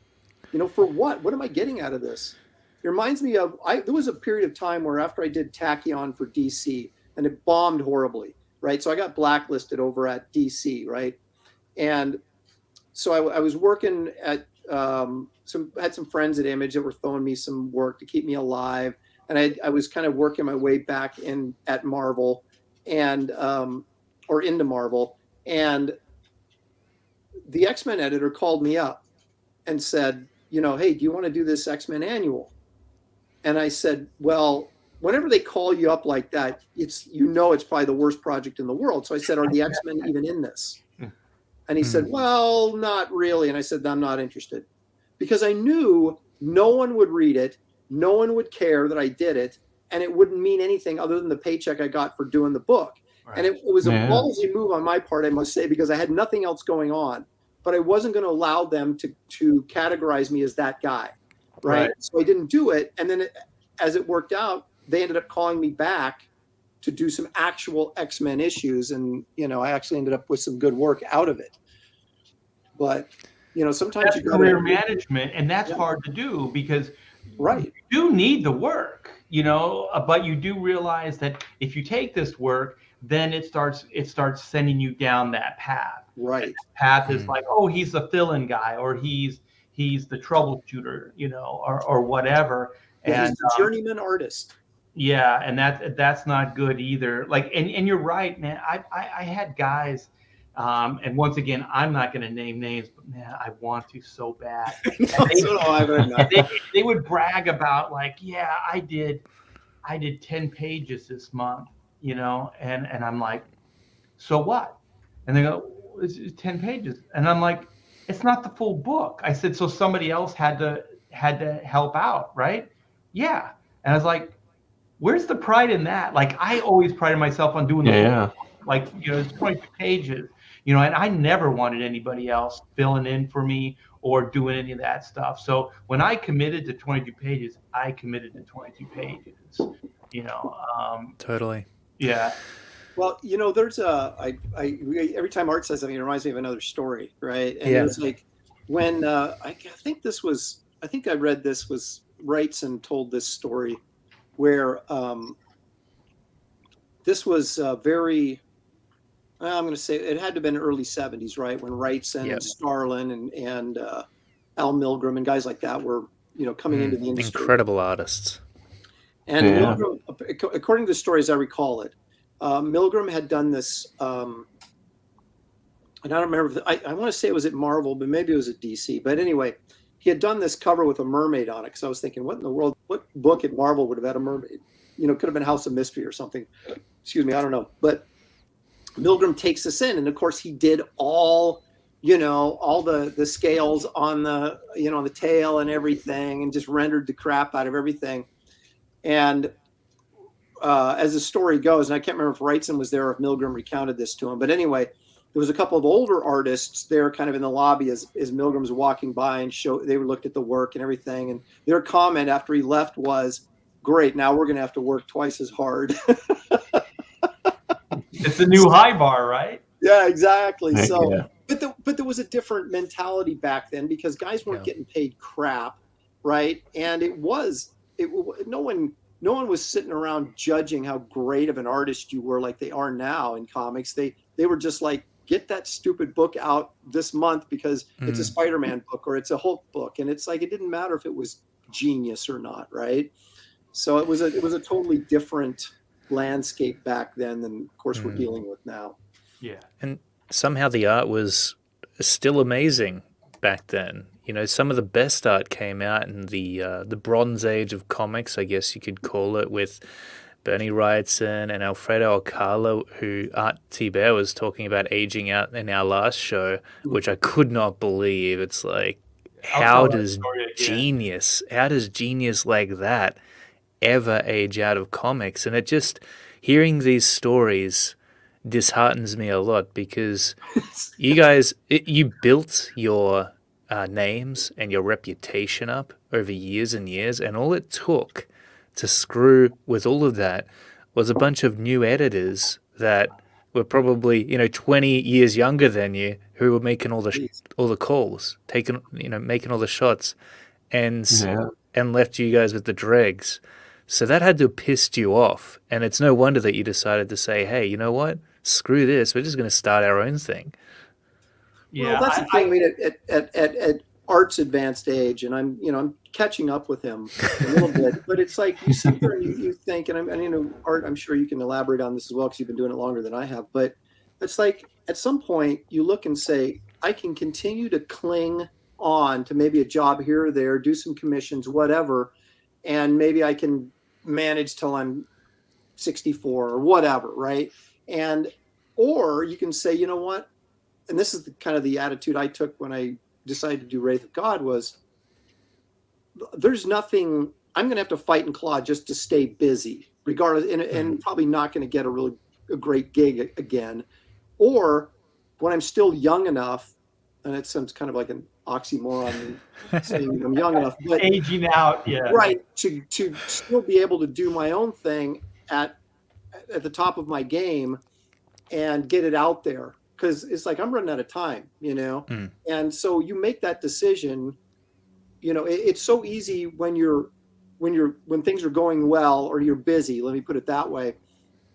You know, for what? What am I getting out of this? It reminds me of there was a period of time where after I did Tachyon for DC and it bombed horribly, right? So I got blacklisted over at DC, right? And so I was working at had some friends at Image that were throwing me some work to keep me alive, and I was kind of working my way back in at Marvel, and or into Marvel, and the X-Men editor called me up and said, you know, hey, do you want to do this X-Men annual? And I said, well, whenever they call you up like that, it's probably the worst project in the world. So I said, are the X-Men even in this? And he said, well, not really. And I said, I'm not interested, because I knew no one would read it. No one would care that I did it. And it wouldn't mean anything other than the paycheck I got for doing the book. Right. And it was a ballsy move on my part, I must say, because I had nothing else going on, but I wasn't going to allow them to categorize me as that guy. Right. So I didn't do it. And then as it worked out, they ended up calling me back to do some actual X-Men issues. And, you know, I actually ended up with some good work out of it. But, you know, sometimes that's career management, and that's hard to do because you do need the work, you know, but you do realize that if you take this work, then it starts sending you down that path. Right. That path is like, oh, he's the fill-in guy, or he's the troubleshooter, you know, or whatever. Yeah, and he's the journeyman artist. Yeah, and that's not good either. Like, and you're right, man. I had guys, and once again, I'm not going to name names, but man, I want to so bad. They would brag about like, yeah, I did 10 pages this month, you know, and I'm like, so what? And they go, it's 10 pages, and I'm like, it's not the full book. I said, so somebody else had to help out, right? Yeah, and I was like, where's the pride in that? Like, I always prided myself on doing the book. Like, you know, it's 22 pages, you know, and I never wanted anybody else filling in for me or doing any of that stuff. So when I committed to 22 pages, I committed to 22 pages, you know. Totally. Yeah. Well, you know, there's every time Art says something, it reminds me of another story, right? And it was like when I think I read this was Wrightson told this story where this was very, I'm going to say it had to have been early 70s, right? When Wrightson and Starlin and Al Milgrom and guys like that were, you know, coming into the industry. Incredible artists. And Milgrom, according to the story as I recall it, Milgrom had done this, and I don't remember, I want to say it was at Marvel, but maybe it was at DC. But anyway, he had done this cover with a mermaid on it, because I was thinking, what in the world, what book at Marvel would have had a mermaid? You know, could have been House of Mystery or something. Excuse me, I don't know. But Milgrom takes this in, and of course he did all the scales on the, you know, on the tail and everything, and just rendered the crap out of everything. And as the story goes, and I can't remember if Wrightson was there or if Milgrom recounted this to him, but anyway, there was a couple of older artists there kind of in the lobby as Milgram's walking by, and they looked at the work and everything. And their comment after he left was, great, now we're going to have to work twice as hard. It's a new high bar, right? Yeah, exactly. So, but there was a different mentality back then, because guys weren't getting paid crap, right? And no one was sitting around judging how great of an artist you were like they are now in comics. They were just like, get that stupid book out this month because it's a Spider-Man book or it's a Hulk book. And it's like, it didn't matter if it was genius or not, right? So it was a totally different landscape back then than, of course, we're dealing with now. Yeah. And somehow the art was still amazing back then. You know, some of the best art came out in the Bronze Age of comics, I guess you could call it, with Bernie Wrightson and Alfredo Alcala, who Art Thibert was talking about aging out in our last show, which I could not believe. It's like, how does genius like that ever age out of comics? And it just, hearing these stories disheartens me a lot because you guys, you built your names and your reputation up over years and years, and all it took to screw with all of that was a bunch of new editors that were probably 20 years younger than you, who were making all the calls, making all the shots, and Yeah. and left you guys with the dregs. So that had to have pissed you off, and it's no wonder that you decided to say, "Hey, you know what? Screw this. We're just going to start our own thing." Yeah, well, that's the thing. I mean, at Art's advanced age, and I'm catching up with him a little bit. But it's like you sit there and you think, and Art, I'm sure you can elaborate on this as well because you've been doing it longer than I have. But it's like at some point you look and say, I can continue to cling on to maybe a job here or there, do some commissions, whatever, and maybe I can manage till I'm 64 or whatever, right? Or you can say, you know what? And this is kind of the attitude I took when I decided to do Wraith of God was, there's nothing, I'm going to have to fight and claw just to stay busy, regardless, and probably not going to get a great gig again. Or when I'm still young enough, and it sounds kind of like an oxymoron saying I'm young enough, but aging out, yeah, right, to still be able to do my own thing at the top of my game and get it out there, because it's like I'm running out of time, and so you make that decision. It's so easy when things are going well or you're busy, let me put it that way.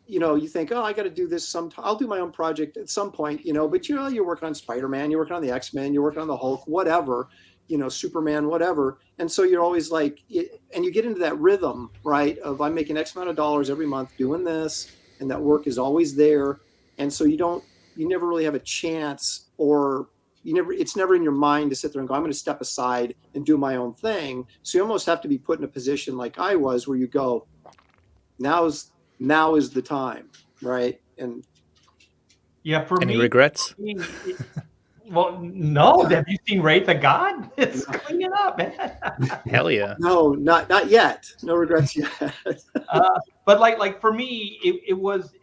You think, oh, I got to do this sometime. I'll do my own project at some point, but you're working on Spider-Man, you're working on the X-Men, you're working on the Hulk, whatever, Superman, whatever. And so you're always like, and you get into that rhythm, right? Of I'm making X amount of dollars every month doing this, and that work is always there. And so you never really have a chance, or it's never in your mind to sit there and go, I'm going to step aside and do my own thing. So you almost have to be put in a position like I was, where you go, now is the time, right? And yeah, for any me, regrets? Well, no. Have you seen Wraith of God? It's cleaning up, man. Hell yeah. No, not yet. No regrets yet. But like for me, it was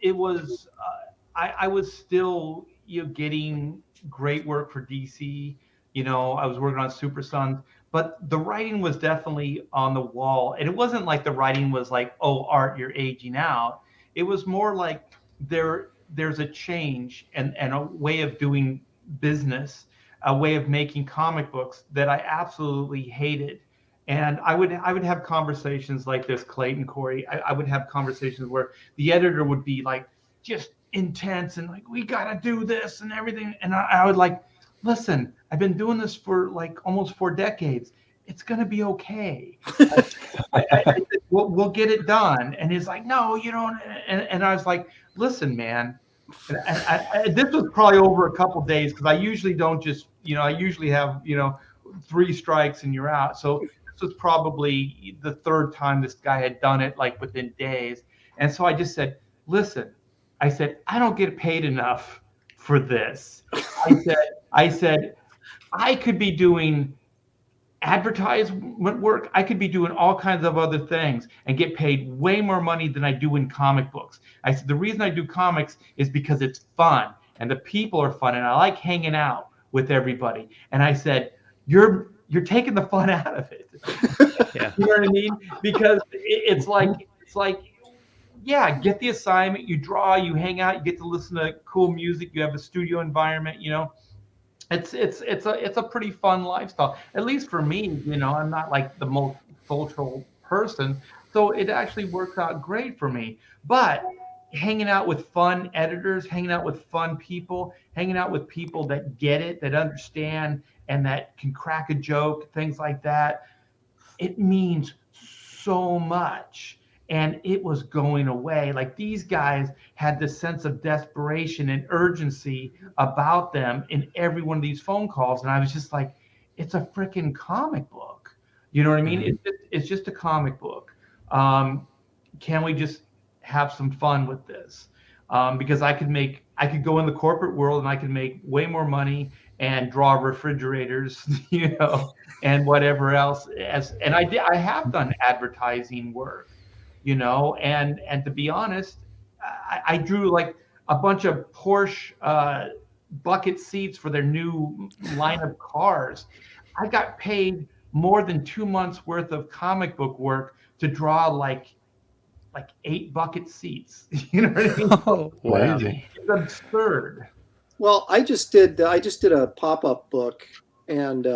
I was still getting great work for DC. I was working on Super Sons, but the writing was definitely on the wall. And it wasn't like the writing was like, oh, Art, you're aging out. It was more like there's a change and a way of doing business, a way of making comic books that I absolutely hated. And I would have conversations like this, Clayton, Corey. I would have conversations where the editor would be like just intense and like, we got to do this and everything. And I would like, listen, I've been doing this for like almost 4 decades. It's going to be okay. We'll get it done. And he's like, no, you don't. And I was like, listen, man. And this was probably over a couple of days, because I usually don't just, I usually have, 3 strikes and you're out. So this was probably the 3rd time this guy had done it, like within days. And so I just said, listen, I said, I don't get paid enough for this. I said, I could be doing advertisement work. I could be doing all kinds of other things and get paid way more money than I do in comic books. I said, the reason I do comics is because it's fun and the people are fun and I like hanging out with everybody. And I said, you're taking the fun out of it. Yeah. You know what I mean? Because it's like, yeah, get the assignment, you draw, you hang out, you get to listen to cool music, you have a studio environment, It's a pretty fun lifestyle, at least for me. I'm not like the most social person, so it actually works out great for me. But hanging out with fun editors, hanging out with fun people, hanging out with people that get it, that understand, and that can crack a joke, things like that, it means so much. And it was going away. Like, these guys had this sense of desperation and urgency about them in every one of these phone calls. And I was just like, it's a freaking comic book. You know what I mean? Mm-hmm. It's just a comic book. Can we just have some fun with this? Because I could go in the corporate world and I could make way more money and draw refrigerators, and whatever else. And I have done advertising work. And to be honest, I drew like a bunch of Porsche bucket seats for their new line of cars. I got paid more than 2 months worth of comic book work to draw like 8 bucket seats. You know what I mean? Oh, wow. Crazy. It's absurd. Well, I just did a pop-up book and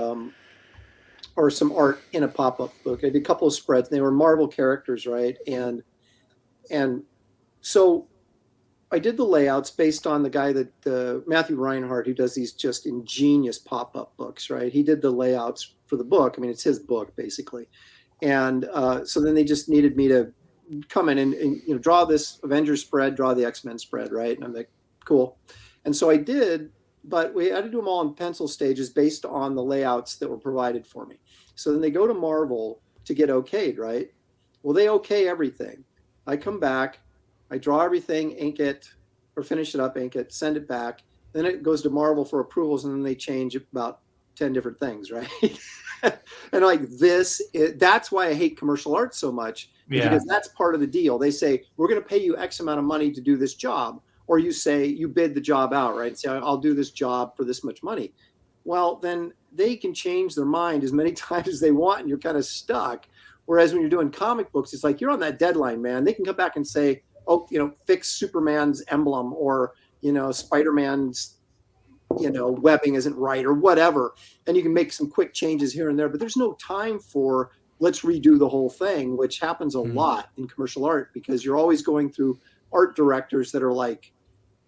or some art in a pop-up book. I did a couple of spreads. And they were Marvel characters, right? And so I did the layouts based on the guy that Matthew Reinhardt, who does these just ingenious pop-up books, right? He did the layouts for the book. I mean, it's his book basically. And so then they just needed me to come in and draw this Avengers spread, draw the X-Men spread, right? And I'm like, cool. And so I did, but we had to do them all in pencil stages based on the layouts that were provided for me. So then they go to Marvel to get okayed, right? Well, they okay everything. I come back, I draw everything, ink it, or finish it up, ink it, send it back. Then it goes to Marvel for approvals, and then they change about 10 different things, right? And like that's why I hate commercial art so much, because that's part of the deal. They say, we're going to pay you X amount of money to do this job. Or you say, you bid the job out, right? Say, I'll do this job for this much money. Well, then they can change their mind as many times as they want, and you're kind of stuck. Whereas when you're doing comic books, it's like you're on that deadline, man. They can come back and say, oh, fix Superman's emblem, or, Spider-Man's, webbing isn't right, or whatever. And you can make some quick changes here and there, but there's no time for let's redo the whole thing, which happens a lot in commercial art, because you're always going through art directors that are like,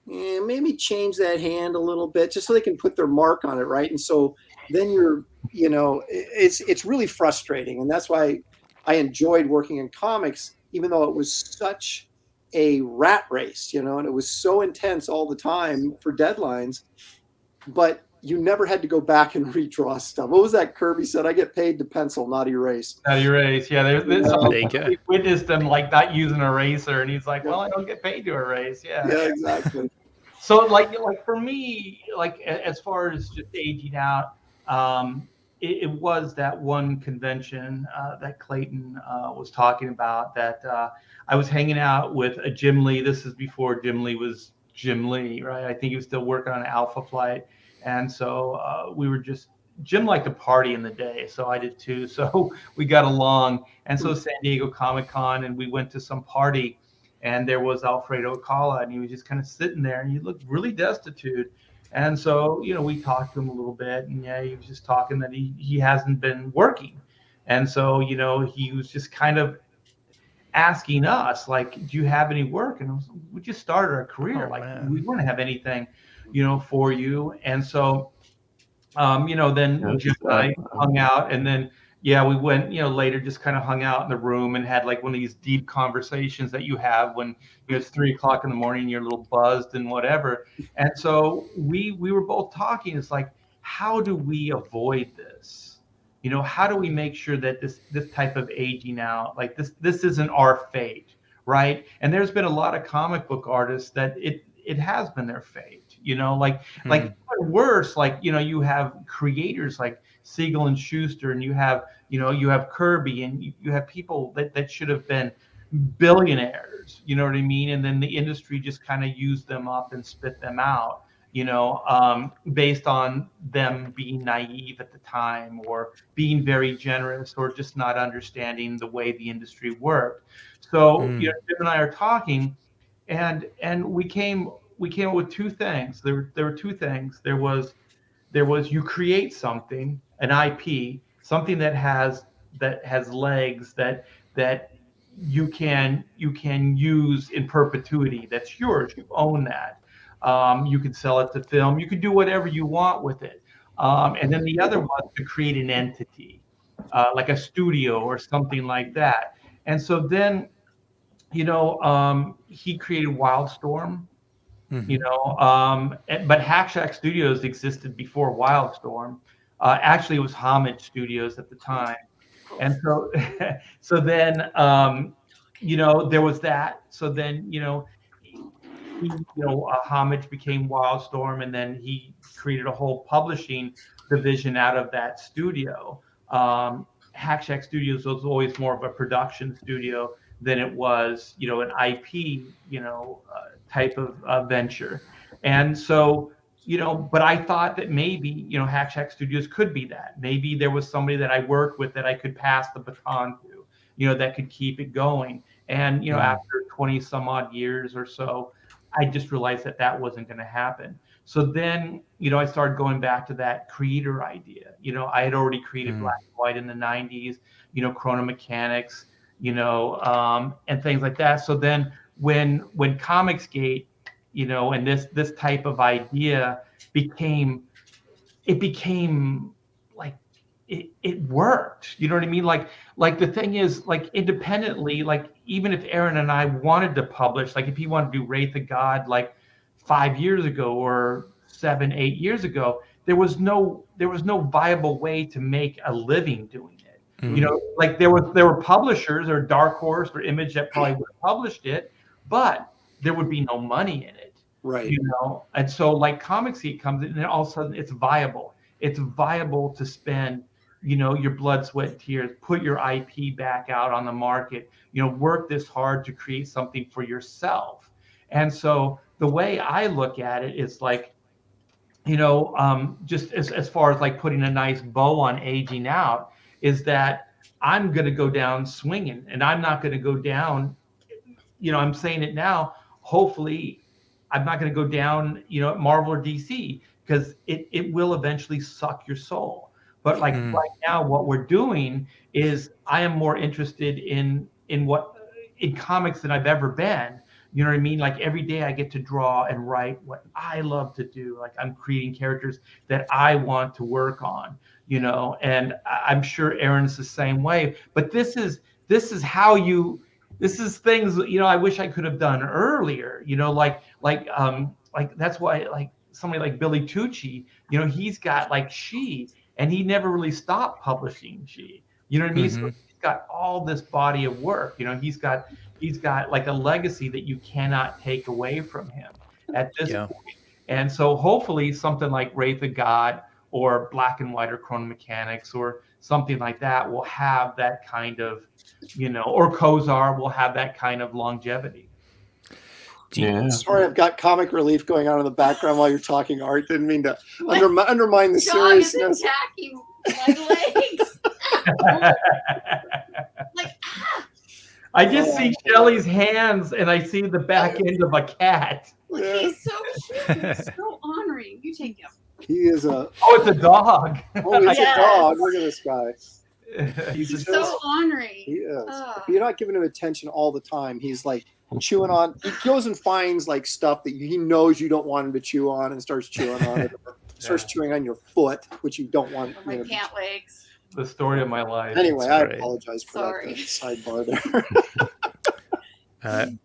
maybe change that hand a little bit just so they can put their mark on it, right? And so then it's really frustrating. And that's why I enjoyed working in comics, even though it was such a rat race, and it was so intense all the time for deadlines, but you never had to go back and redraw stuff. What was that Kirby said? I get paid to pencil, not erase. Not erase. Yeah, there's There you go. we witnessed him like not using an eraser, and he's like, "Well, I don't get paid to erase." Yeah, exactly. So like for me, like as far as just aging out, it was that one convention that Clayton was talking about, that I was hanging out with a Jim Lee. This is before Jim Lee was Jim Lee, right? I think he was still working on Alpha Flight. And so we were Jim liked to party in the day, so I did too. So we got along. And so San Diego Comic-Con, and we went to some party, and there was Alfredo Acala, and he was just kind of sitting there, and he looked really destitute. And so, we talked to him a little bit, and he was just talking that he hasn't been working. And so, he was just kind of asking us, like, do you have any work? And we just started our career. We wouldn't have anything, for you. And so, then Jim and I hung out, and then, we went, later just kind of hung out in the room and had like one of these deep conversations that you have when it's 3 o'clock in the morning, and you're a little buzzed and whatever. And so we were both talking. It's like, how do we avoid this? How do we make sure that this type of aging out, like this isn't our fate, right? And there's been a lot of comic book artists that it has been their fate. Like even worse, like, you have creators like Siegel and Schuster, and you have Kirby, and you have people that should have been billionaires, you know what I mean? And then the industry just kind of used them up and spit them out, based on them being naive at the time, or being very generous, or just not understanding the way the industry worked. So, Jim and I are talking, and we came up with two things. There were two things. There was you create something, an IP, something that has legs, that you can use in perpetuity. That's yours. You own that. You can sell it to film. You can do whatever you want with it. And then the other was to create an entity, like a studio or something like that. And so then, he created Wildstorm. But Hack Shack Studios existed before Wildstorm. Actually, it was Homage Studios at the time. And so, then, there was that. So then, Homage became Wildstorm, and then he created a whole publishing division out of that studio. Hack Shack Studios was always more of a production studio than it was, an IP, type of venture. And so, but I thought that maybe, Hack Shack Studios could be that. Maybe there was somebody that I worked with that I could pass the baton to, that could keep it going. And, after 20 some odd years or so, I just realized that that wasn't going to happen. So then, I started going back to that creator idea. I had already created Black and White in the 90s, Chrono Mechanics, and things like that. So then when Comicsgate, and this type of idea became like it worked. You know what I mean? Like the thing is, like, independently, like, even if Aaron and I wanted to publish, like if he wanted to do Wraith of God like 5 years ago or 7, 8 years ago, there was no viable way to make a living doing it. Like there were publishers or Dark Horse or Image that probably would have published it, but there would be no money in it. Right. And so like Comicsgate comes in, and all of a sudden it's viable. It's viable to spend, your blood, sweat, and tears, put your IP back out on the market, work this hard to create something for yourself. And so the way I look at it is like, just as far as like putting a nice bow on aging out, is that I'm going to go down swinging, and I'm not going to go down, I'm saying it now, hopefully I'm not going to go down, at Marvel or DC, because it will eventually suck your soul. But like right now, what we're doing is I am more interested in comics than I've ever been. You know what I mean? Like every day I get to draw and write what I love to do. Like I'm creating characters that I want to work on, and I'm sure Aaron's the same way. But this is things, I wish I could have done earlier, like that's why, like somebody like Billy Tucci, he's got like She, and he never really stopped publishing She. You know what I mean? So he's got all this body of work. He's got like a legacy that you cannot take away from him at this point. And so hopefully something like Wraith of God or Black and White or Chrono Mechanics or something like that will have that kind of, or Kozar will have that kind of longevity. Sorry, I've got comic relief going on in the background while you're talking, Art. Didn't mean to undermine the seriousness. Attacking my legs. Like, I just see Shelly's hands, and I see the back end of a cat. Look, he's so cute. He's so honoring. You take him. He is a. Oh, it's a dog. Oh, it's a dog. Look at this guy. He's so honoring. He is. If you're not giving him attention all the time, he's like chewing on. He goes and finds like stuff that he knows you don't want him to chew on, and starts chewing on it. Or starts chewing on your foot, which you don't want. Or my pant legs. The story of my life. Anyway, I apologize for that sidebar there.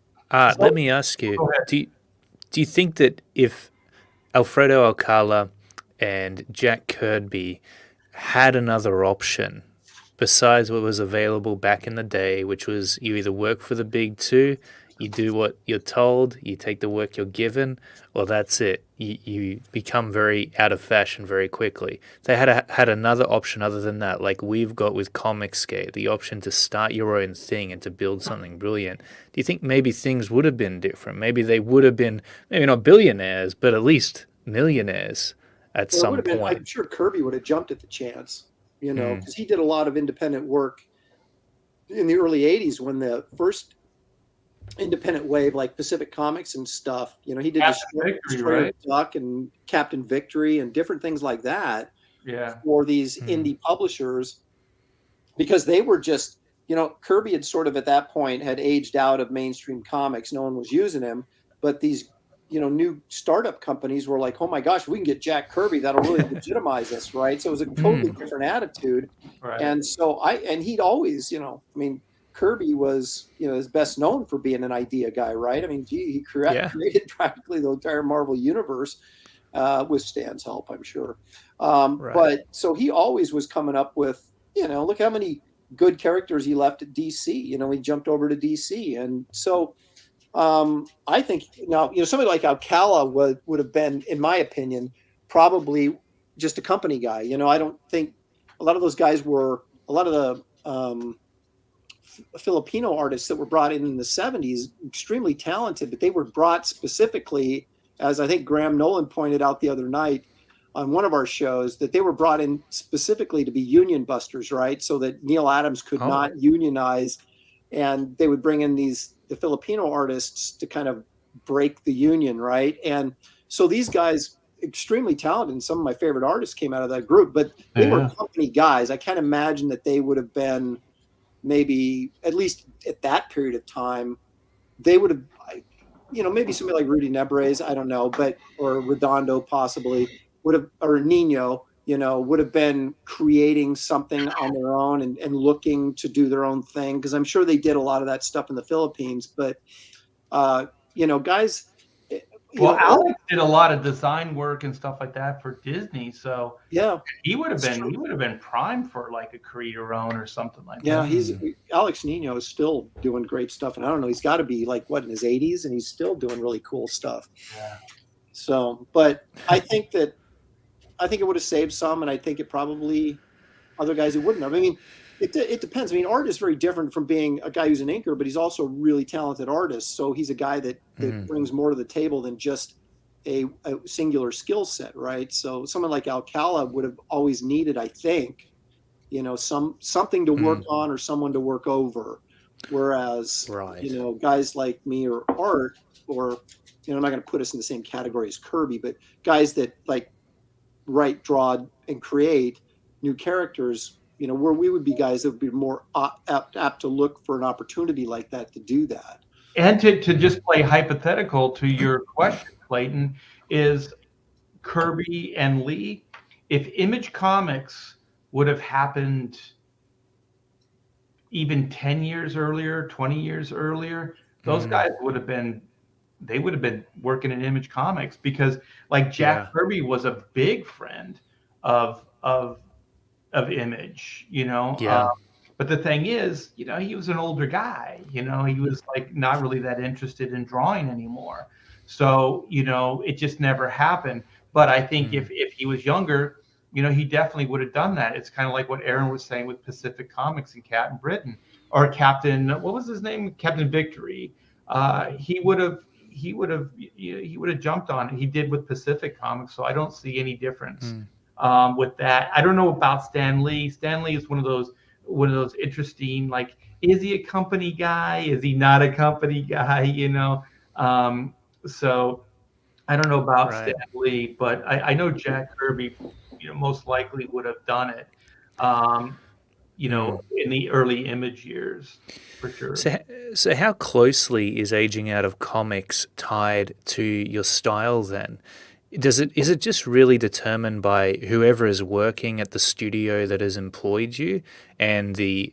Let me ask you: do you think that if Alfredo Alcala and Jack Kirby had another option besides what was available back in the day, which was you either work for the big two, you do what you're told, you take the work you're given, or that's it. You become very out of fashion very quickly. They had another option other than that, like we've got with Comicsgate, the option to start your own thing and to build something brilliant. Do you think maybe things would have been different? Maybe they would have been, maybe not billionaires, but at least millionaires at some point. I'm sure Kirby would have jumped at the chance, because he did a lot of independent work in the early 80s when the first independent wave, like Pacific Comics and stuff, he did Destroyer Duck and Captain Victory and different things like that for these indie publishers, because they were just, Kirby had sort of at that point had aged out of mainstream comics. No one was using him, but these new startup companies were like, oh my gosh, we can get Jack Kirby, that'll really legitimize us, right? So it was a totally different attitude. Right. And so he'd always, Kirby was, is best known for being an idea guy, right? I mean, he created practically the entire Marvel universe with Stan's help, I'm sure. But so he always was coming up with, look how many good characters he left at DC. He jumped over to DC. And so I think now, somebody like Alcala would have been, in my opinion, probably just a company guy. I don't think a lot of those guys were, a lot of the Filipino artists that were brought in the 70s, extremely talented, but they were brought specifically, as I think Graham Nolan pointed out the other night on one of our shows, that they were brought in specifically to be union busters, right? So that Neil Adams could not unionize, and they would bring in the Filipino artists to kind of break the union, right? And so these guys, extremely talented, and some of my favorite artists came out of that group, but they were company guys. I can't imagine that they would have been, maybe at least at that period of time, they would have, maybe somebody like Rudy Nebres, I don't know, or Redondo possibly would have, or Nino, would have been creating something on their own and looking to do their own thing. Cause I'm sure they did a lot of that stuff in the Philippines, but guys, Alex did a lot of design work and stuff like that for Disney, so yeah, he would have been primed for like a Creator-Own or something like that. Yeah, Alex Nino is still doing great stuff, and I don't know, he's got to be like in his 80s, and he's still doing really cool stuff. Yeah. So, but I think it would have saved some, and I think it probably other guys who wouldn't have. I mean, it depends. I mean, art is very different from being a guy who's an inker, but he's also a really talented artist. So he's a guy that brings more to the table than just a singular skill set, right? So someone like Alcala would have always needed, I think, something to work on or someone to work over. Whereas, guys like me or Art, or, I'm not going to put us in the same category as Kirby, but guys that like write, draw, and create new characters, where we would be guys that would be more apt to look for an opportunity like that to do that. And to just play hypothetical to your question, Clayton, is Kirby and Lee, if Image Comics would have happened even 10 years earlier, 20 years earlier, those guys would have been working in Image Comics, because like Jack Kirby was a big friend of Image, but the thing is, he was an older guy, he was like not really that interested in drawing anymore. So, it just never happened. But I think if he was younger, he definitely would have done that. It's kind of like what Aaron was saying with Pacific Comics and Captain Britain, or Captain, what was his name? Captain Victory. He would have jumped on it. He did with Pacific Comics. So I don't see any difference. With that. I don't know about Stan Lee. Stan Lee is one of those interesting, like, is he a company guy? Is he not a company guy? So I don't know about Stan Lee, but I know Jack Kirby, most likely would have done it, in the early Image years, for sure. So how closely is aging out of comics tied to your style then? Is it just really determined by whoever is working at the studio that has employed you, and the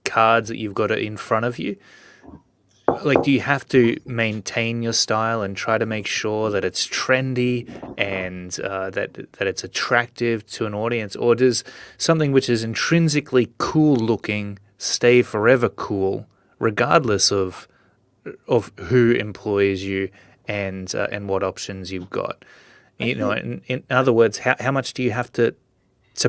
cards that you've got in front of you? Like, do you have to maintain your style and try to make sure that it's trendy and that it's attractive to an audience, or does something which is intrinsically cool looking stay forever cool, regardless of who employs you and what options you've got? In other words, how much do you have to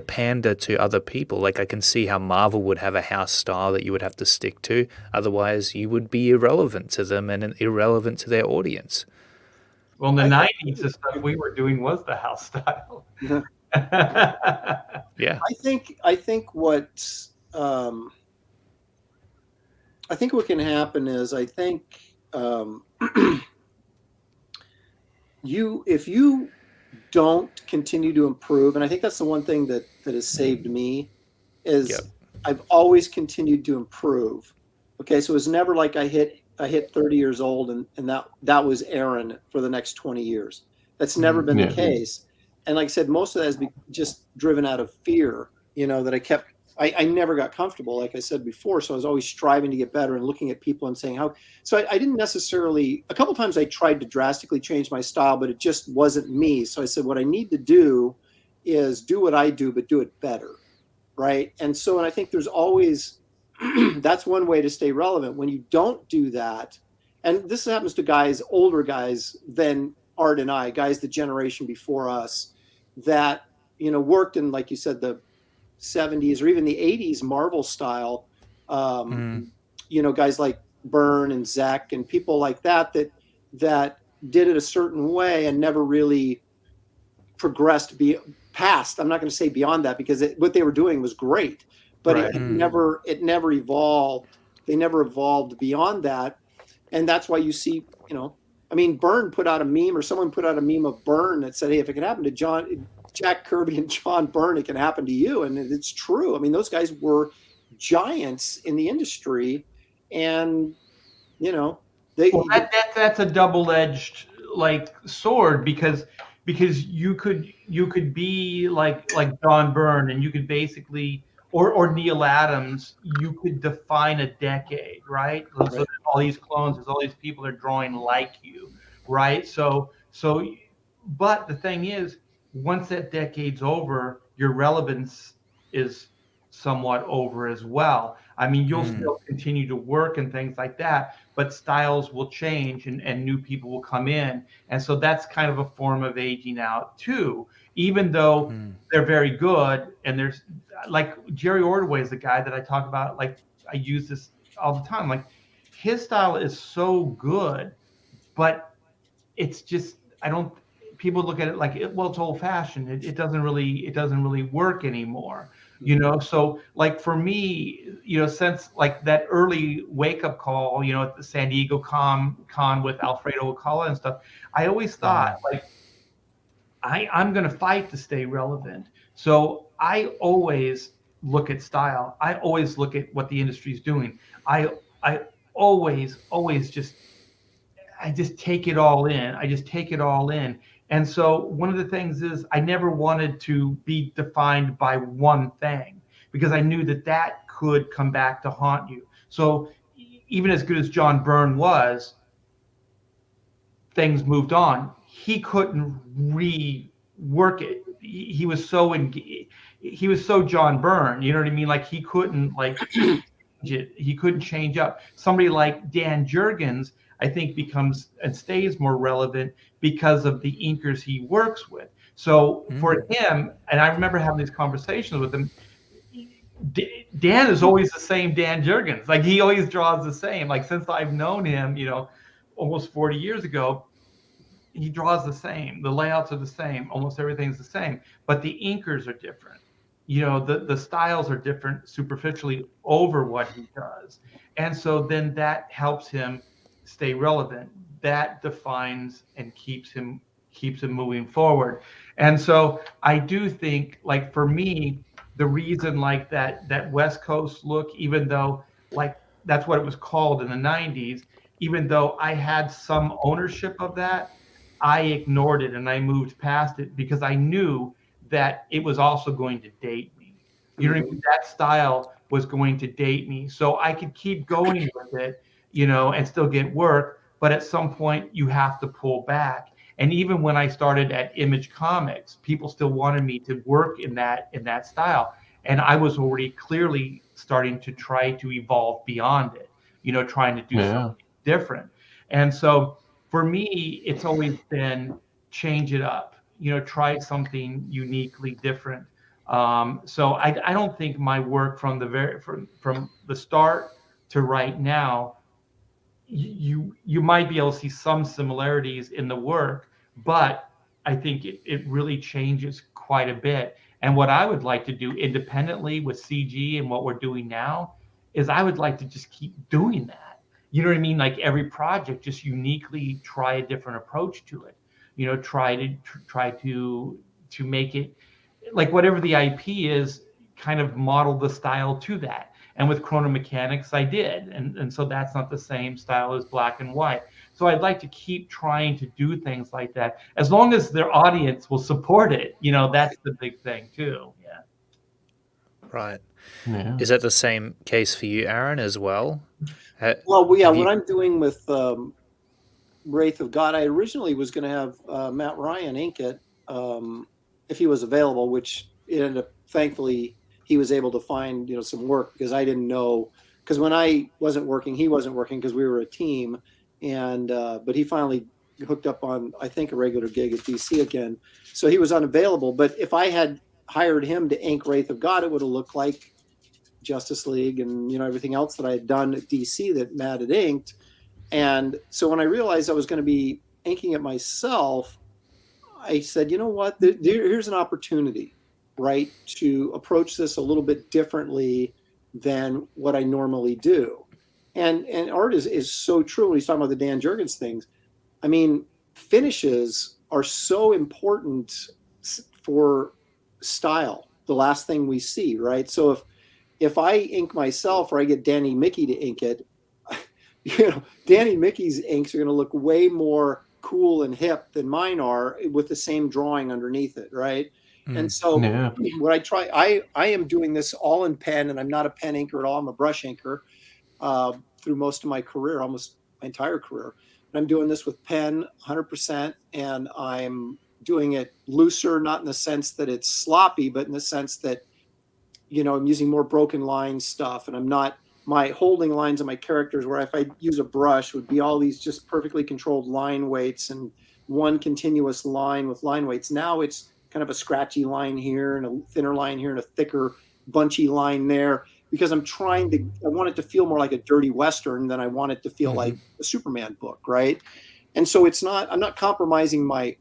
pander to other people? Like, I can see how Marvel would have a house style that you would have to stick to. Otherwise, you would be irrelevant to them and irrelevant to their audience. Well, in the 90s, the stuff we were doing was the house style. Yeah. I think what can happen is, if you don't continue to improve, and I think that's the one thing that has saved me, is I've always continued to improve. Okay, so it's never like I hit 30 years old and that was Aaron for the next 20 years. That's never been the case. And like I said, most of that has been just driven out of fear, that I never got comfortable, like I said before. So I was always striving to get better and looking at people and saying how. So I didn't necessarily, a couple of times I tried to drastically change my style, but it just wasn't me. So I said, what I need to do is do what I do, but do it better. Right. And I think there's always, that's one way to stay relevant. When you don't do that, and this happens to guys, older guys than Art and I, guys the generation before us that, worked in, like you said, the 70s or even the 80s Marvel style, Guys like Byrne and Zek and people like that did it a certain way and never really progressed past. I'm not going to say beyond that, because what they were doing was great, but Right. it never evolved. They never evolved beyond that. And that's why you see, Byrne put out a meme, or someone put out a meme of Byrne that said, hey, if it can happen to Jack Kirby and John Byrne, it can happen to you. And it's true. I mean, those guys were giants in the industry, and that's a double-edged sword, because you could be like John Byrne, and you could basically, or Neil Adams, you could define a decade, right? So there's all these clones, there's all these people that are drawing like you, right? So but the thing is, once that decade's over, your relevance is somewhat over as well. I mean, you'll still continue to work and things like that, but styles will change, and new people will come in. And so that's kind of a form of aging out too, even though they're very good. And there's like Jerry Ordway is the guy that I talk about. Like, I use this all the time. Like, his style is so good, but it's just, people look at it like, it's old fashioned. It doesn't really work anymore. So like for me, since like that early wake up call, at the San Diego con with Alfredo Alcala and stuff, I always thought like, I'm going to fight to stay relevant. So I always look at style. I always look at what the industry is doing. I always just take it all in. And so one of the things is, I never wanted to be defined by one thing, because I knew that could come back to haunt you. So even as good as John Byrne was, things moved on. He couldn't rework it. He was so John Byrne, you know what I mean? Like, he couldn't change it. He couldn't change up. Somebody like Dan Jurgens, I think, becomes and stays more relevant because of the inkers he works with. So for him, and I remember having these conversations with him, Dan is always the same Dan Jurgens. Like, he always draws the same. Like, since I've known him, almost 40 years ago, he draws the same. The layouts are the same. Almost everything's the same. But the inkers are different. The styles are different superficially over what he does. And so then that helps him stay relevant. That defines and keeps him moving forward. And so I do think, like, for me, the reason like that West Coast look, even though like that's what it was called in the 90s, even though I had some ownership of that, I ignored it and I moved past it, because I knew that it was also going to date me. You know what I mean? That style was going to date me. So I could keep going with it, and still get work. But at some point you have to pull back. And even when I started at Image Comics, people still wanted me to work in that style. And I was already clearly starting to try to evolve beyond it, trying to do something different. And so for me, it's always been change it up, try something uniquely different. So I don't think my work from the start to right now, you might be able to see some similarities in the work, but I think it really changes quite a bit. And what I would like to do independently with CG and what we're doing now is, I would like to just keep doing that. You know what I mean? Like, every project, just uniquely try a different approach to it. Try to make it like whatever the IP is, kind of model the style to that. And with Chrono Mechanics, I did. And so that's not the same style as Black and White. So I'd like to keep trying to do things like that, as long as their audience will support it. That's the big thing too. Yeah. Right. Yeah. Is that the same case for you, Aaron, as well? Well, yeah, what I'm doing with Wraith of God, I originally was going to have Matt Ryan ink it if he was available, which it ended up, thankfully, he was able to find, some work, because I didn't know, because when I wasn't working, he wasn't working, because we were a team. And, but he finally hooked up on, I think, a regular gig at DC again. So he was unavailable. But if I had hired him to ink Wraith of God, it would have looked like Justice League and, everything else that I had done at DC that Matt had inked. And so when I realized I was going to be inking it myself, I said, you know what, here's an opportunity, right, to approach this a little bit differently than what I normally do. And art is so true when he's talking about the Dan Jurgens things. I mean, finishes are so important for style, the last thing we see, right? So if I ink myself or I get Danny Mickey to ink it, Danny Mickey's inks are going to look way more cool and hip than mine are with the same drawing underneath it, right? And so what I try, I am doing this all in pen, and I'm not a pen inker at all. I'm a brush inker through most of my career, almost my entire career. And I'm doing this with pen 100%, and I'm doing it looser, not in the sense that it's sloppy, but in the sense that, I'm using more broken line stuff, and I'm not, my holding lines of my characters, where if I use a brush would be all these just perfectly controlled line weights and one continuous line with line weights. Now it's kind of a scratchy line here and a thinner line here and a thicker bunchy line there, because I want it to feel more like a dirty Western than I want it to feel like a Superman book, right? And so I'm not compromising my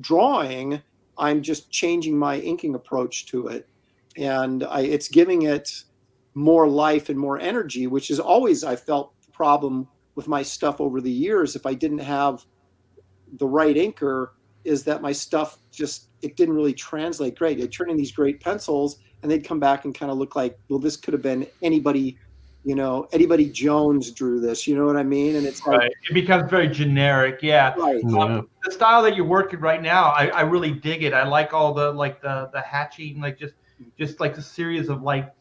drawing, I'm just changing my inking approach to it. And it's giving it more life and more energy, which is always, I felt, the problem with my stuff over the years. If I didn't have the right inker, is that my stuff it didn't really translate great. I'd turn in these great pencils and they'd come back and kind of look like, well, this could have been anybody, anybody Jones drew this, you know what I mean? And it's like, right. It becomes very generic. Yeah. Right. The style that you're working right now, I really dig it. I like all the hatching, like just like a series of like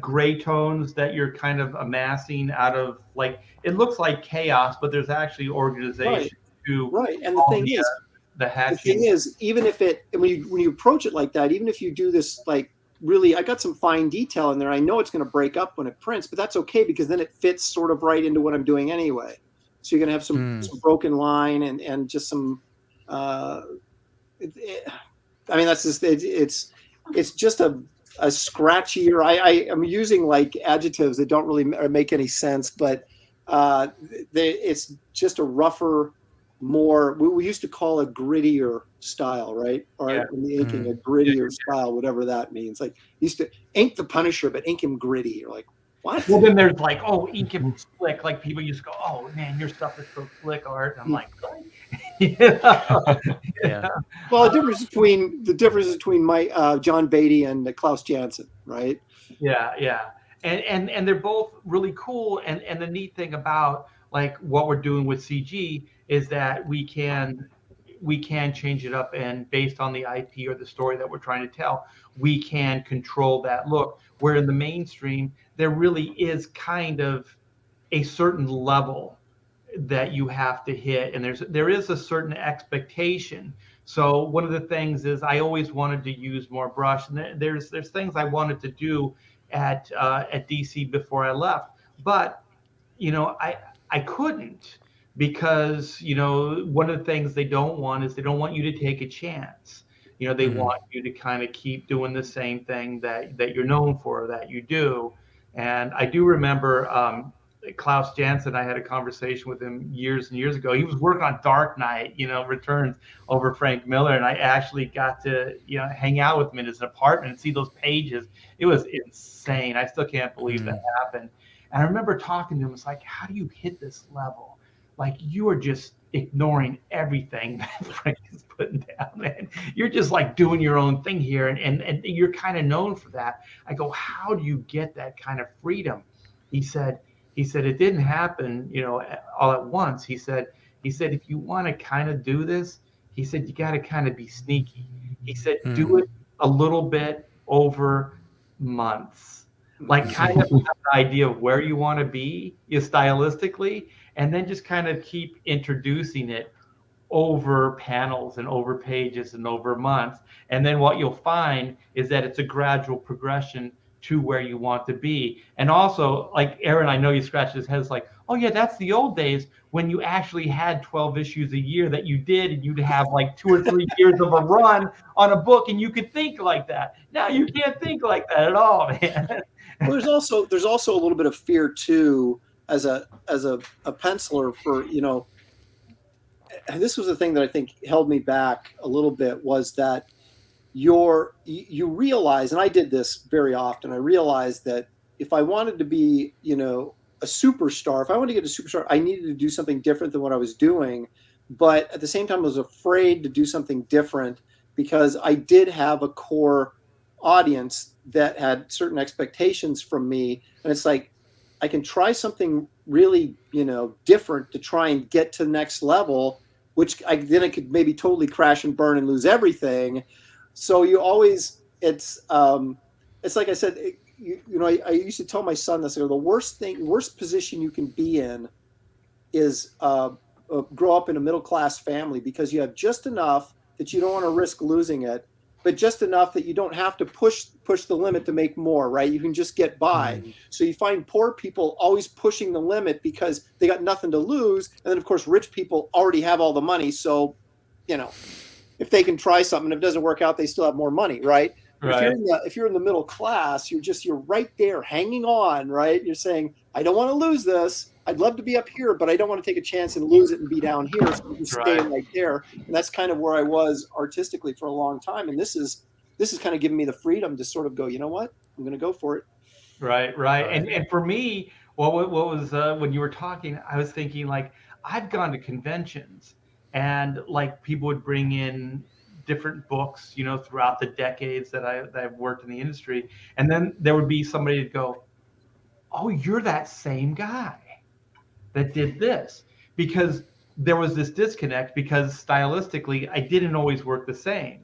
gray tones that you're kind of amassing out of, like, it looks like chaos, but there's actually organization to right. And the thing is, the hatching. The thing is, even if when you approach it like that, even if you do this, like, really, I got some fine detail in there. I know it's going to break up when it prints, but that's okay, because then it fits sort of right into what I'm doing anyway. So you're going to have some broken line and just some, I mean, that's just, it's just a scratchier, I'm using like adjectives that don't really make any sense, but it's just a rougher, more, we used to call a grittier style, right? Or in the inking, a grittier style, whatever that means. Like, used to ink the Punisher, but ink him gritty. You're like, what? Well, then there's like, oh, ink him slick. Like, people used to go, oh man, your stuff is so slick, Art. And I'm like, what? Yeah. Well, the difference between my John Beatty and Klaus Janson, right? Yeah. And they're both really cool. And the neat thing about like what we're doing with CG is that we can change it up, and based on the IP or the story that we're trying to tell, we can control that look. Where in the mainstream, there really is kind of a certain level that you have to hit, and there is a certain expectation. So one of the things is I always wanted to use more brush, and there's things I wanted to do at DC before I left, but I couldn't, because one of the things they don't want you to take a chance. They want you to kind of keep doing the same thing that you're known for, that you do. And I do remember Klaus Janson, I had a conversation with him years and years ago. He was working on Dark Knight, Returns over Frank Miller, and I actually got to hang out with him in his apartment and see those pages. It was insane. I still can't believe that happened. And I remember talking to him. It's like, how do you hit this level? Like, you are just ignoring everything that Frank is putting down, man. You're just like doing your own thing here, and you're kind of known for that. I go, how do you get that kind of freedom? He said it didn't happen, all at once. He said if you want to kind of do this, he said you got to kind of be sneaky. He said do it a little bit over months, like kind of have an idea of where you want to be stylistically, and then just kind of keep introducing it over panels and over pages and over months. And then what you'll find is that it's a gradual progression to where you want to be. And also, like Aaron, I know you scratched his head. It's like, oh yeah, that's the old days when you actually had 12 issues a year that you did, and you'd have like 2 or 3 years of a run on a book, and you could think like that. Now you can't think like that at all, man. Well, there's also a little bit of fear too, as a penciler, for, and this was the thing that I think held me back a little bit, was that you realize, and I did this very often, I realized that if I wanted to be, a superstar, if I wanted to get a superstar, I needed to do something different than what I was doing. But at the same time, I was afraid to do something different because I did have a core audience that had certain expectations from me. And it's like, I can try something really, different to try and get to the next level, which then I could maybe totally crash and burn and lose everything. So you always, it's like I said, I used to tell my son this. I go, the worst position you can be in is grow up in a middle-class family, because you have just enough that you don't want to risk losing it, but just enough that you don't have to push the limit to make more, right? You can just get by. So you find poor people always pushing the limit because they got nothing to lose. And then, of course, rich people already have all the money. So, if they can try something, if it doesn't work out, they still have more money, right? Right. If you're in the middle class, you're right there hanging on, right? You're saying, I don't want to lose this. I'd love to be up here, but I don't want to take a chance and lose it and be down here. So you can stay right there. And that's kind of where I was artistically for a long time. And this is kind of giving me the freedom to sort of go, you know what? I'm going to go for it. Right. And for me, what was when you were talking, I was thinking, like, I've gone to conventions, and like people would bring in different books, throughout the decades that I've worked in the industry, and then there would be somebody to go, oh, you're that same guy that did this, because there was this disconnect, because stylistically I didn't always work the same.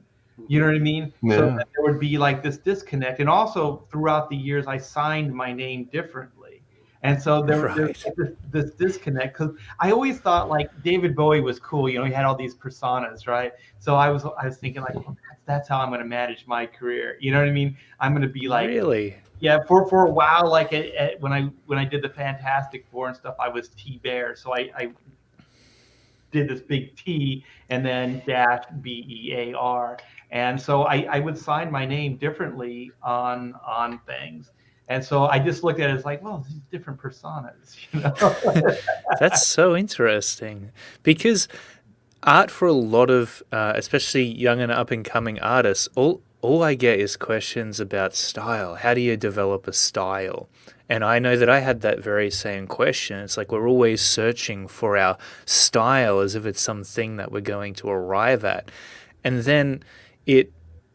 You know what I mean? Yeah. So there would be like this disconnect. And also throughout the years, I signed my name differently. And so there's this disconnect, because I always thought like David Bowie was cool. He had all these personas, right? So I was thinking like, well, that's how I'm going to manage my career. You know what I mean? I'm going to be like, Really? Yeah, for a while, like when I did the Fantastic Four and stuff, I was T Bear. So I did this big T and then dash BEAR. And so I would sign my name differently on things. And so I just looked at it as like, well, these different personas, That's so interesting, because art for a lot of, especially young and up and coming artists, all I get is questions about style. How do you develop a style? And I know that I had that very same question. It's like we're always searching for our style as if it's something that we're going to arrive at. And then it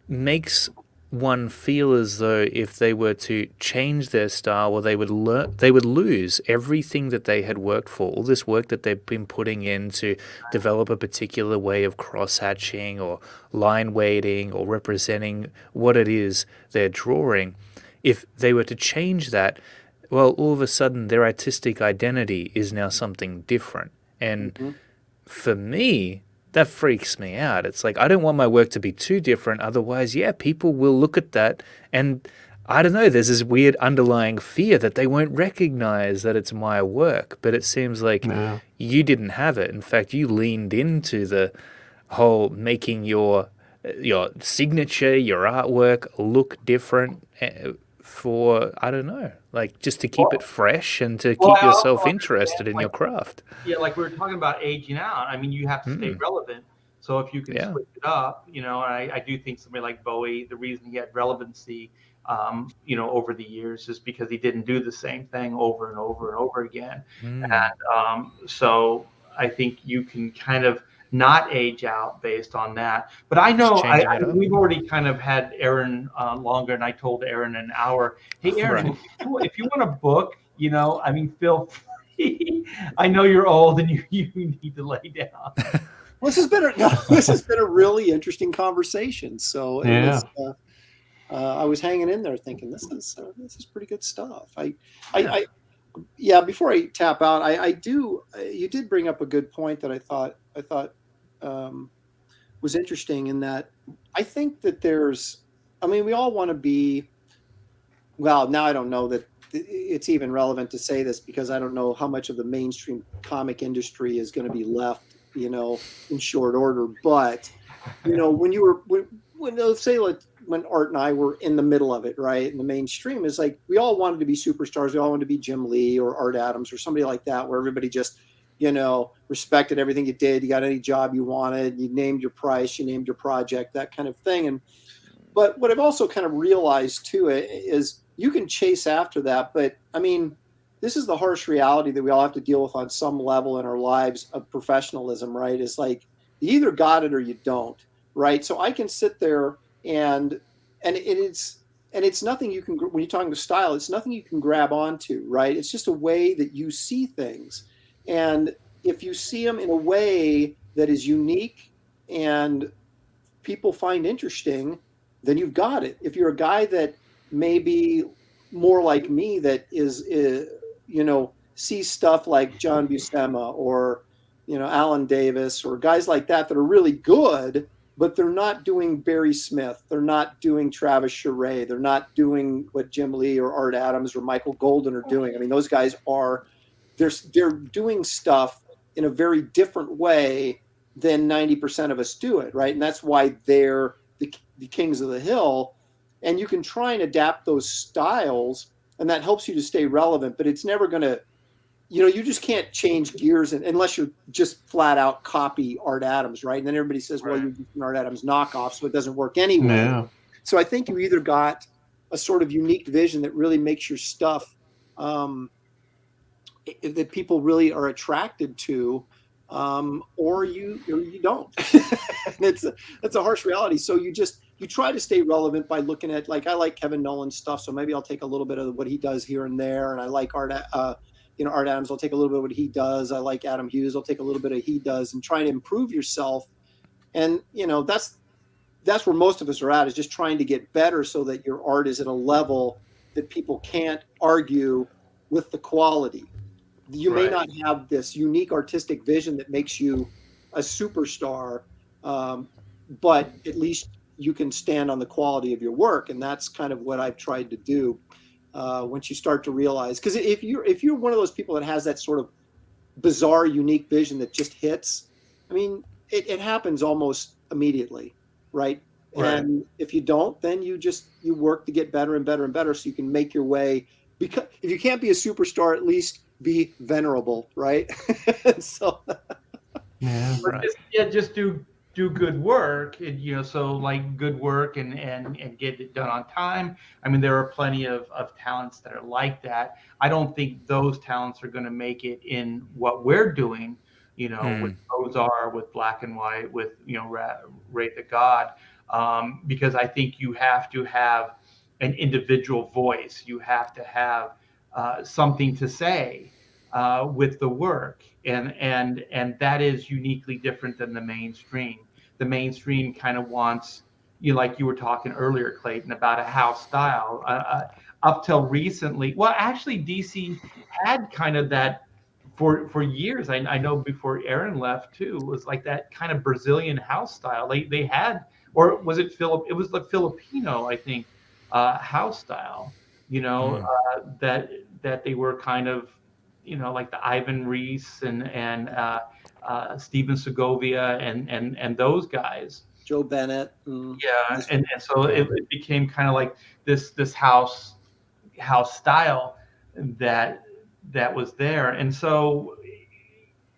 makes one feel as though if they were to change their style, well, they would lose everything that they had worked for, all this work that they've been putting in to develop a particular way of cross-hatching or line weighting or representing what it is they're drawing. If they were to change that, well, all of a sudden their artistic identity is now something different. And for me, that freaks me out. It's like, I don't want my work to be too different. Otherwise, people will look at that and, I don't know, there's this weird underlying fear that they won't recognize that it's my work. But it seems like you didn't have it. In fact, you leaned into the whole making your signature, your artwork look different for, I don't know, like just to keep it fresh and to keep yourself interested in your craft. Yeah, like we were talking about aging out. I mean, you have to stay relevant. So if you can switch it up, and I do think somebody like Bowie, the reason he had relevancy, over the years is because he didn't do the same thing over and over and over again. And so I think you can kind of not age out based on that. But I know we've already kind of had Aaron longer, and I told Aaron an hour, hey, Aaron, if you want a book, feel free. I know you're old and you need to lay down. Well, this has been a really interesting conversation. So I was hanging in there thinking this is pretty good stuff. Before I tap out, you did bring up a good point that I thought was interesting, in that I think that we all want to be, well, now I don't know that it's even relevant to say this because I don't know how much of the mainstream comic industry is going to be left, in short order. But, when let's say like when Art and I were in the middle of it, right? In the mainstream is like, we all wanted to be superstars. We all wanted to be Jim Lee or Art Adams or somebody like that, where everybody just, respected everything you did. You got any job you wanted, you named your price, you named your project, that kind of thing. But what I've also kind of realized too is you can chase after that. But I mean, this is the harsh reality that we all have to deal with on some level in our lives of professionalism, right? Is like, you either got it or you don't, right? So I can sit there and it's nothing you can, when you're talking to style, it's nothing you can grab onto, right? It's just a way that you see things. And if you see them in a way that is unique and people find interesting, then you've got it. If you're a guy that may be more like me, that is, sees stuff like John Buscema or, Alan Davis or guys like that are really good, but they're not doing Barry Smith. They're not doing Travis Charest. They're not doing what Jim Lee or Art Adams or Michael Golden are doing. I mean, those guys they're doing stuff in a very different way than 90% of us do it, right? And that's why they're the kings of the hill. And you can try and adapt those styles, and that helps you to stay relevant, but it's never going to, you just can't change gears unless you're just flat out copy Art Adams, right? And then everybody says, well, you're just an Art Adams knockoff, so it doesn't work anyway. Yeah. So I think you either got a sort of unique vision that really makes your stuff that people really are attracted to, or you don't. It's a harsh reality. So you try to stay relevant by looking at, like, I like Kevin Nolan's stuff, so maybe I'll take a little bit of what he does here and there. And I like Art Adams, I'll take a little bit of what he does. I like Adam Hughes, I'll take a little bit of he does, and trying to improve yourself. And that's where most of us are at, is just trying to get better so that your art is at a level that people can't argue with the quality. You may not have this unique artistic vision that makes you a superstar, but at least you can stand on the quality of your work. And that's kind of what I've tried to do. Once you start to realize, because if you're one of those people that has that sort of bizarre, unique vision that just hits, I mean, it happens almost immediately, right? And if you don't, then you work to get better and better and better, so you can make your way. Because if you can't be a superstar, at least be venerable, right? So Yeah. Just do good work, and, so like good work and get it done on time. I mean, there are plenty of talents that are like that. I don't think those talents are going to make it in what we're doing, with Ozar, with Black and White, with, Wraith of God, because I think you have to have an individual voice. You have to have something to say with the work, and that is uniquely different than the mainstream. The mainstream kind of wants, like you were talking earlier, Clayton, about a house style. Up till recently, well, actually, DC had kind of that for years. I know before Aaron left too, was like that kind of Brazilian house style. They had, or was it Philip? It was the Filipino, I think, house style. That they were kind of, like the Ivan Reis and Steven Segovia and those guys. Joe Bennett. Yeah, and so it became kind of like this house style that was there, and so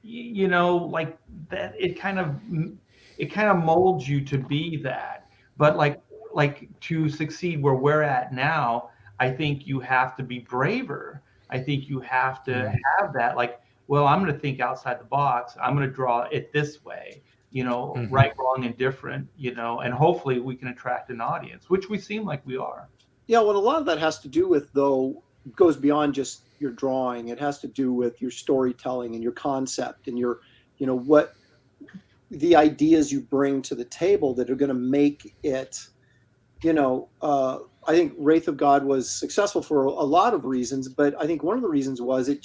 like that, it kind of molds you to be that. But like to succeed where we're at now, I think you have to be braver. I think you have to have that, like, well, I'm going to think outside the box. I'm going to draw it this way, right, wrong, and different, and hopefully we can attract an audience, which we seem like we are. Yeah, what a lot of that has to do with, though, goes beyond just your drawing. It has to do with your storytelling and your concept and your, what the ideas you bring to the table that are going to make it, I think Wraith of God was successful for a lot of reasons, but I think one of the reasons was I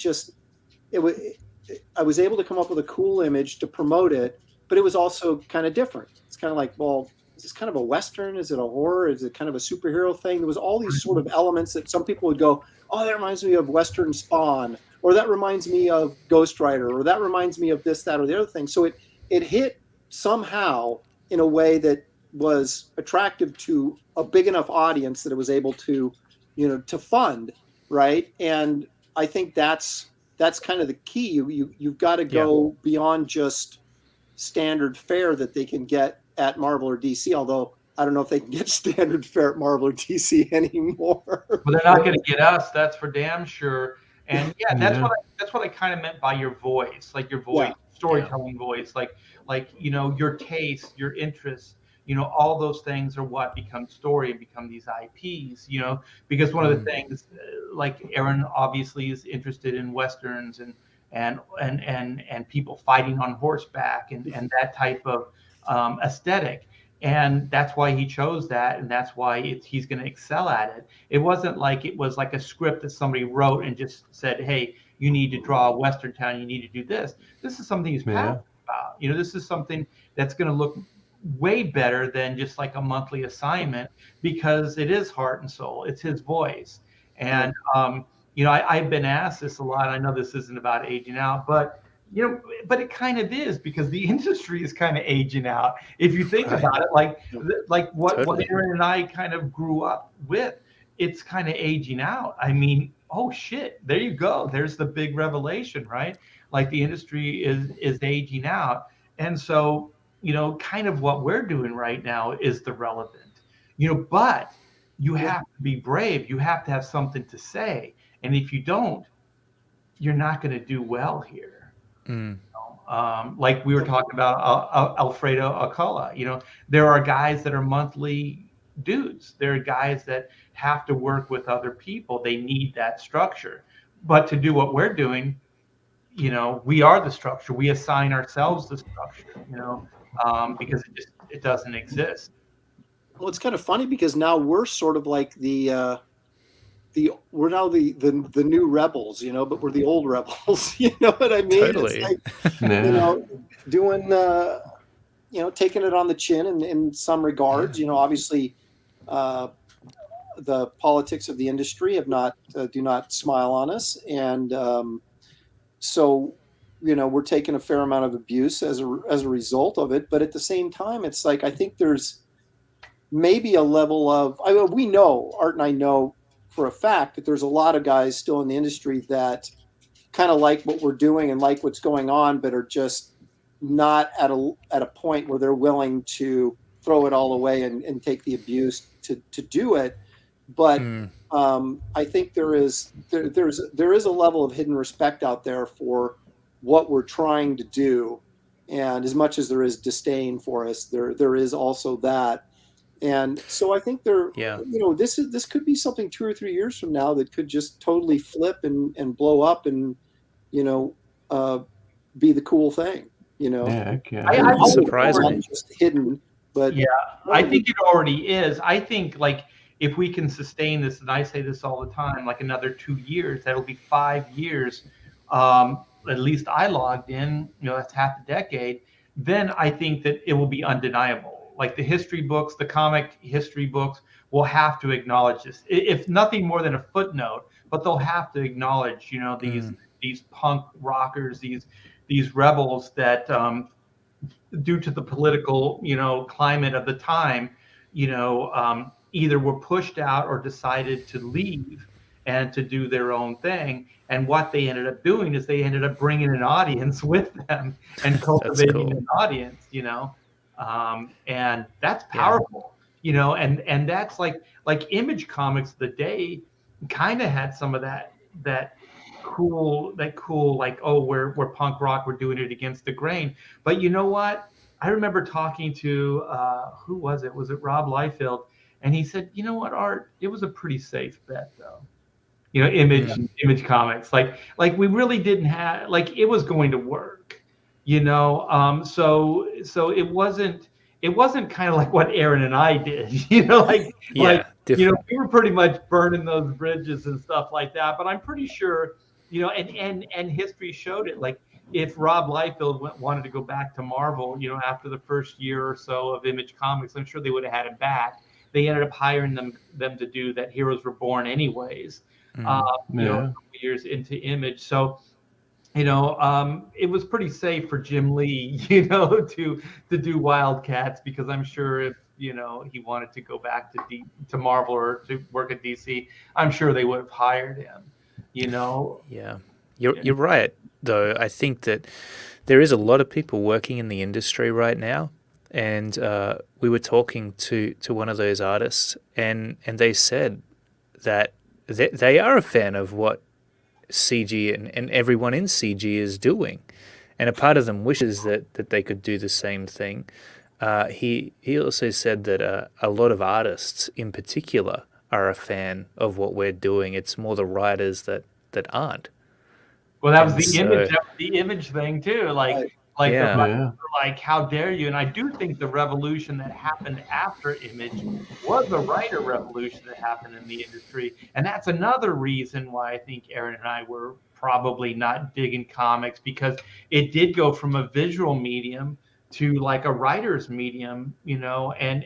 was able to come up with a cool image to promote it, but it was also kind of different. It's kind of like, well, is this kind of a Western? Is it a horror? Is it kind of a superhero thing? There was all these sort of elements that some people would go, oh, that reminds me of Western Spawn, or that reminds me of Ghost Rider, or that reminds me of this, that, or the other thing. So it hit somehow in a way that was attractive to a big enough audience that it was able to, to fund, right? And I think that's kind of the key. You've got to go beyond just standard fare that they can get at Marvel or DC, although I don't know if they can get standard fare at Marvel or DC anymore. Well, they're not going to get us. That's for damn sure. And that's what I kind of meant by your voice, like your voice, storytelling voice, like your taste, your interests, all those things are what become story and become these IPs. Because one of the things, like Aaron obviously is interested in Westerns and people fighting on horseback and that type of aesthetic. And that's why he chose that, and that's why he's going to excel at it. It wasn't like it was like a script that somebody wrote and just said, hey, you need to draw a Western town, you need to do this. This is something he's passionate about. This is something that's going to look way better than just like a monthly assignment, because it is heart and soul. It's his voice. And, I've been asked this a lot. I know this isn't about aging out, but it kind of is, because the industry is kind of aging out. If you think about it, like what Aaron and I kind of grew up with, it's kind of aging out. I mean, oh shit, there you go. There's the big revelation, right? Like the industry is aging out. And so, kind of what we're doing right now is the relevant, but you have to be brave. You have to have something to say. And if you don't, you're not going to do well here. Like we were talking about Alfredo Alcala, there are guys that are monthly dudes. There are guys that have to work with other people. They need that structure. But to do what we're doing, we are the structure. We assign ourselves the structure, because it doesn't exist. Well, it's kind of funny because now we're sort of like we're now the new rebels, but we're the old rebels. You know what I mean? Totally. It's like, doing, taking it on the chin in some regards. Obviously, the politics of the industry do not smile on us, and so we're taking a fair amount of abuse as a result of it. But at the same time, it's like I think there's maybe a level of we know, Art and I know for a fact that there's a lot of guys still in the industry that kind of like what we're doing and like what's going on, but are just not at a point where they're willing to throw it all away and take the abuse to do it. But I think there is a level of hidden respect out there for what we're trying to do, and as much as there is disdain for us, there is also that. And so I think this could be something 2 or 3 years from now that could just totally flip and blow up and, be the cool thing, I'm surprising. Just hidden, but I think it already is. I think like if we can sustain this, and I say this all the time, like another 2 years, that'll be 5 years. At least I logged in, that's half a decade. Then I think that it will be undeniable. Like the history books, the comic history books will have to acknowledge this, if nothing more than a footnote, but they'll have to acknowledge, these punk rockers, these rebels that, due to the political, climate of the time, either were pushed out or decided to leave and to do their own thing. And what they ended up doing is they ended up bringing an audience with them and cultivating an audience, and that's powerful, and that's like Image Comics of the day kind of had some of that cool, like, oh, we're punk rock, we're doing it against the grain. But you know what? I remember talking to who was it? Was it Rob Liefeld? And he said, you know what, Art? It was a pretty safe bet, though. Image Comics, like we really didn't have, like, it was going to work. So it wasn't kind of like what Aaron and I did, we were pretty much burning those bridges and stuff like that. But I'm pretty sure, and history showed it. Like if Rob Liefeld wanted to go back to Marvel, after the first year or so of Image Comics, I'm sure they would have had him back. They ended up hiring them to do that Heroes Were Born anyways. you know, a couple years into Image. So, you know, it was pretty safe for Jim Lee, you know, to do Wildcats, because I'm sure if, you know, he wanted to go back to Marvel or to work at DC, I'm sure they would have hired him, you know. Yeah, you're right. Though I think that there is a lot of people working in the industry right now, and we were talking to one of those artists, and they said that they are a fan of what CG and everyone in CG is doing, and a part of them wishes that they could do the same thing. He also said that a lot of artists in particular are a fan of what we're doing. It's more the writers that aren't. Well, that was And the image thing too. Like, Right. like the Yeah. writers were like, how dare you? And I do think the revolution that happened after Image was a writer revolution that happened in the industry. And that's another reason why I think Aaron and I were probably not digging comics, because it did go from a visual medium to like a writer's medium, you know, and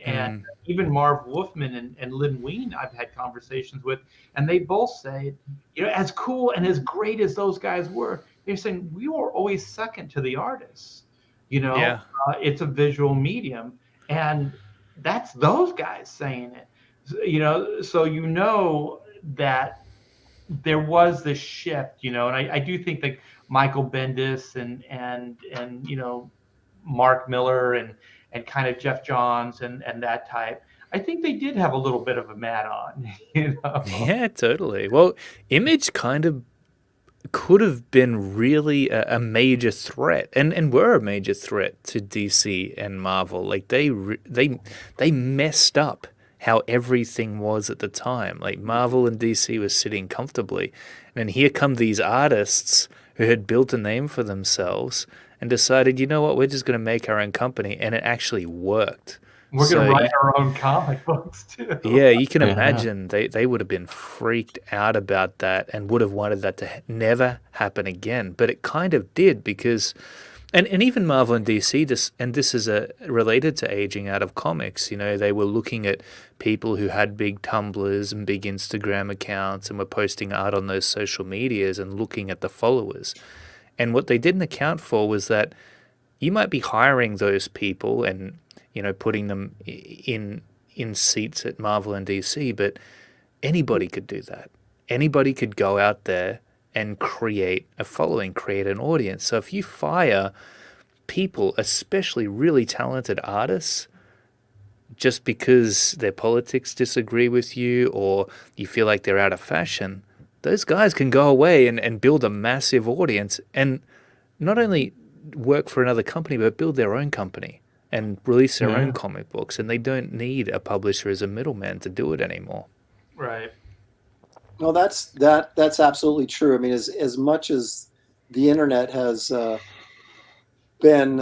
even Marv Wolfman and Lynn Wein I've had conversations with, and they both say, you know, as cool and as great as those guys were, they're saying we were always second to the artists. You know, Yeah. it's a visual medium, and that's those guys saying it. You know, so you know that there was this shift. You know, and I do think that Michael Bendis and you know, Mark Miller and kind of Jeff Johns and that type, I think they did have a little bit of a mat on, you know. Yeah, totally. Well, Image kind of could have been really a major threat, and were a major threat to DC and Marvel. Like they messed up how everything was at the time. Like Marvel and DC was sitting comfortably, and then here come these artists who had built a name for themselves and decided, you know what, we're just going to make our own company, and it actually worked. We're going to write our own comic books too. Yeah, you can imagine they would have been freaked out about that and would have wanted that to never happen again. But it kind of did, because, and even Marvel and DC, this is related to aging out of comics. You know, they were looking at people who had big Tumblrs and big Instagram accounts and were posting art on those social medias and looking at the followers. And what they didn't account for was that you might be hiring those people and, you know, putting them in seats at Marvel and DC, but anybody could do that. Anybody could go out there and create a following, create an audience. So if you fire people, especially really talented artists, just because their politics disagree with you or you feel like they're out of fashion, those guys can go away and build a massive audience and not only work for another company, but build their own company and release their own comic books, and they don't need a publisher as a middleman to do it anymore. Right. No, that's absolutely true. I mean, as much as the internet has been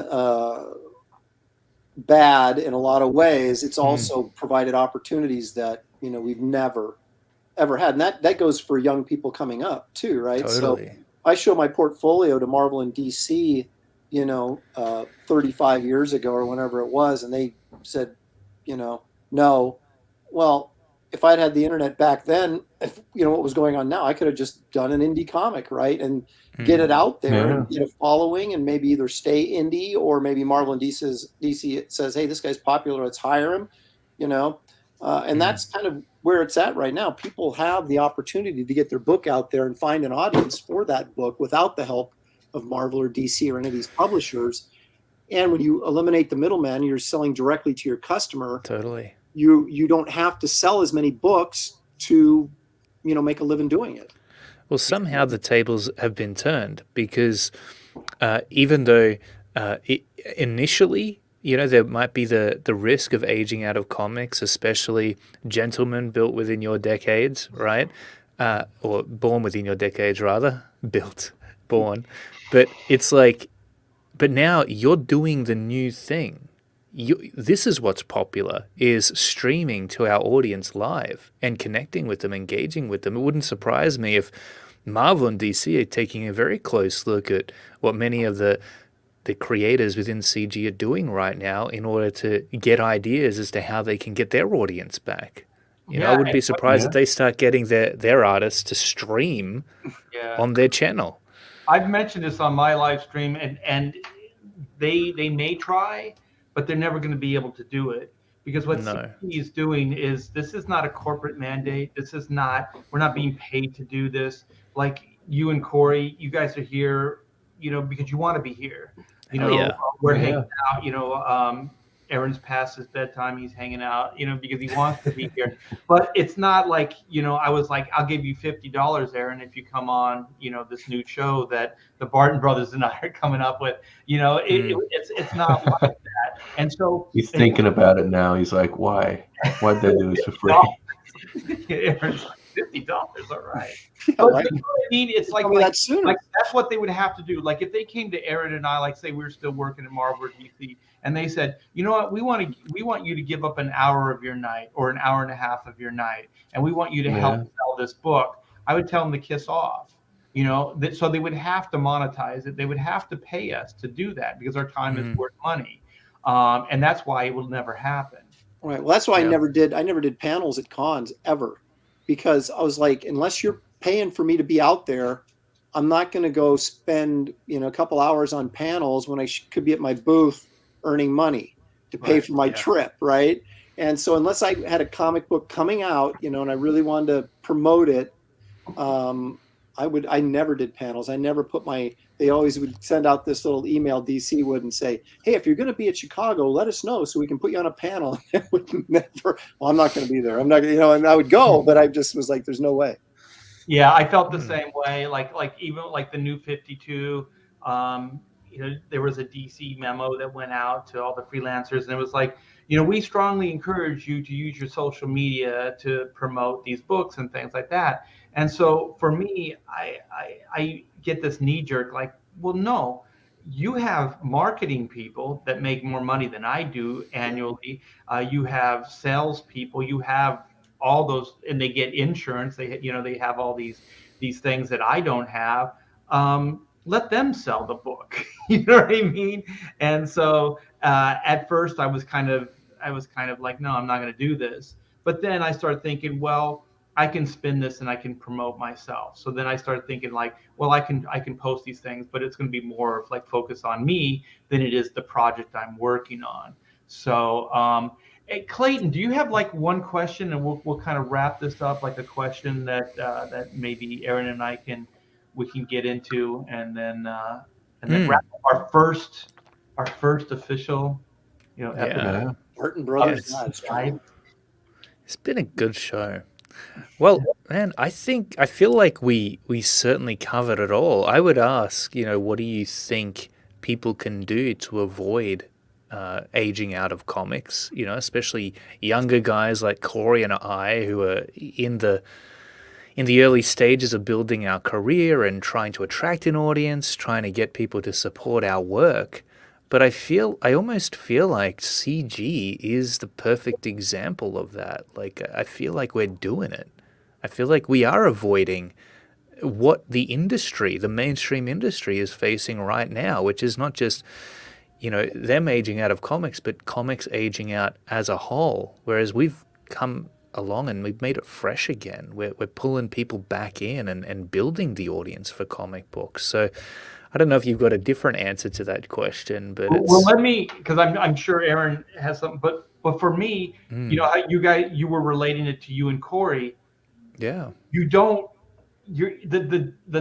bad in a lot of ways, it's also provided opportunities that, you know, we've never ever had, and that goes for young people coming up too, right? Totally. So I show my portfolio to Marvel and DC, you know, 35 years ago or whenever it was, and they said, you know, no. Well, if I'd had the internet back then, if you know what was going on now, I could have just done an indie comic, right, and get it out there and get a following, and maybe either stay indie or maybe Marvel and DC says, hey, this guy's popular, let's hire him, you know, and that's kind of where it's at right now. People have the opportunity to get their book out there and find an audience for that book without the help of Marvel or DC or any of these publishers. And when you eliminate the middleman, you're selling directly to your customer. Totally. You don't have to sell as many books to, you know, make a living doing it. Well, somehow the tables have been turned, because even though initially, you know, there might be the risk of aging out of comics, especially gentlemen built within your decades, right? Or born within your decades, rather. Born. But it's like, but now you're doing the new thing. This is what's popular, is streaming to our audience live and connecting with them, engaging with them. It wouldn't surprise me if Marvel and DC are taking a very close look at what many of the creators within CG are doing right now in order to get ideas as to how they can get their audience back. You know, I wouldn't be surprised yeah. if they start getting their artists to stream Yeah. on their channel. I've mentioned this on my live stream, and they may try, but they're never going to be able to do it because what No. CP is doing is this is not a corporate mandate. This is not, we're not being paid to do this. Like you and Corey, you guys are here, you know, because you want to be here. You Hell know, yeah. we're Yeah. hanging out. You know, Aaron's past his bedtime. He's hanging out. You know, because he wants to be here. But it's not like, you know, I was like, I'll give you $50, Aaron, if you come on, you know, this new show that the Barton brothers and I are coming up with. You know, it's not like that. And so He's thinking about it now. He's like, why? Why'd they do this for free? Aaron's like, $50, all right. Yeah, But right. you know what I mean? It's like, Tell me that sooner. like that's what they would have to do. Like if they came to Aaron and I, like say we were still working in Marlboro, DC, and they said, you know what, we want you to give up an hour of your night or an hour and a half of your night, and we want you to help sell this book. I would tell them to kiss off. You know, so they would have to monetize it. They would have to pay us to do that because our time is worth money, and that's why it will never happen. Right. Well, that's why Yeah. I never did panels at cons ever, because I was like, unless you're paying for me to be out there, I'm not going to go spend, you know, a couple hours on panels when I could be at my booth earning money to pay Right, for my yeah. trip. Right. And so unless I had a comic book coming out, you know, and I really wanted to promote it, I never did panels. I never put they always would send out this little email, DC would, and say, hey, if you're going to be at Chicago, let us know so we can put you on a panel. It would never, well, I'm not going to be there. I'm not, you know, and I would go, but I just was like, there's no way. Yeah, I felt the same way. Like even like the new 52, you know, there was a DC memo that went out to all the freelancers, and it was like, you know, we strongly encourage you to use your social media to promote these books and things like that. And so for me, I get this knee jerk, like, well, no, you have marketing people that make more money than I do annually. You have salespeople, you have all those, and they get insurance. They, you know, they have all these things that I don't have. Let them sell the book. You know what I mean? And so at first I was kind of like, no, I'm not going to do this. But then I started thinking, well, I can spin this and I can promote myself. So then I started thinking like, well, I can post these things, but it's going to be more of like focus on me than it is the project I'm working on. So, hey, Clayton, do you have like one question, and we'll kind of wrap this up, like a question that that maybe Aaron and I we can get into, and then wrap up our first official, you know, episode. Yeah. Barton Brothers. Yes. That's right. It's been a good show. Well, man, I feel like we certainly covered it all. I would ask, you know, what do you think people can do to avoid aging out of comics? You know, especially younger guys like Corey and I, who are in the early stages of building our career and trying to attract an audience, trying to get people to support our work. But I almost feel like CG is the perfect example of that. Like, I feel like we're doing it. I feel like we are avoiding what the mainstream industry is facing right now, which is not just, you know, them aging out of comics, but comics aging out as a whole. Whereas we've come along and we've made it fresh again. We're pulling people back in and building the audience for comic books. So I don't know if you've got a different answer to that question, but well, let me, because I'm sure Aaron has something, but for me, you know how you were relating it to you and Corey. Yeah. The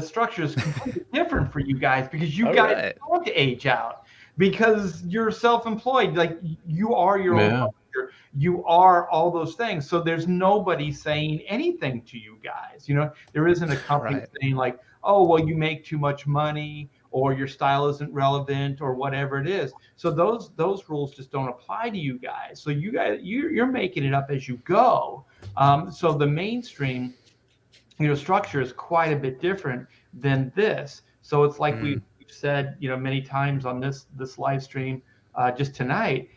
structure is completely different for you guys because you guys don't age out because you're self-employed. Like you are your own publisher. You are all those things. So there's nobody saying anything to you guys. You know, there isn't a company saying like, oh, well, you make too much money or your style isn't relevant or whatever it is. So those rules just don't apply to you guys. So you guys, you're making it up as you go. So the mainstream, you know, structure is quite a bit different than this. So it's like we've said, you know, many times on this live stream, just tonight,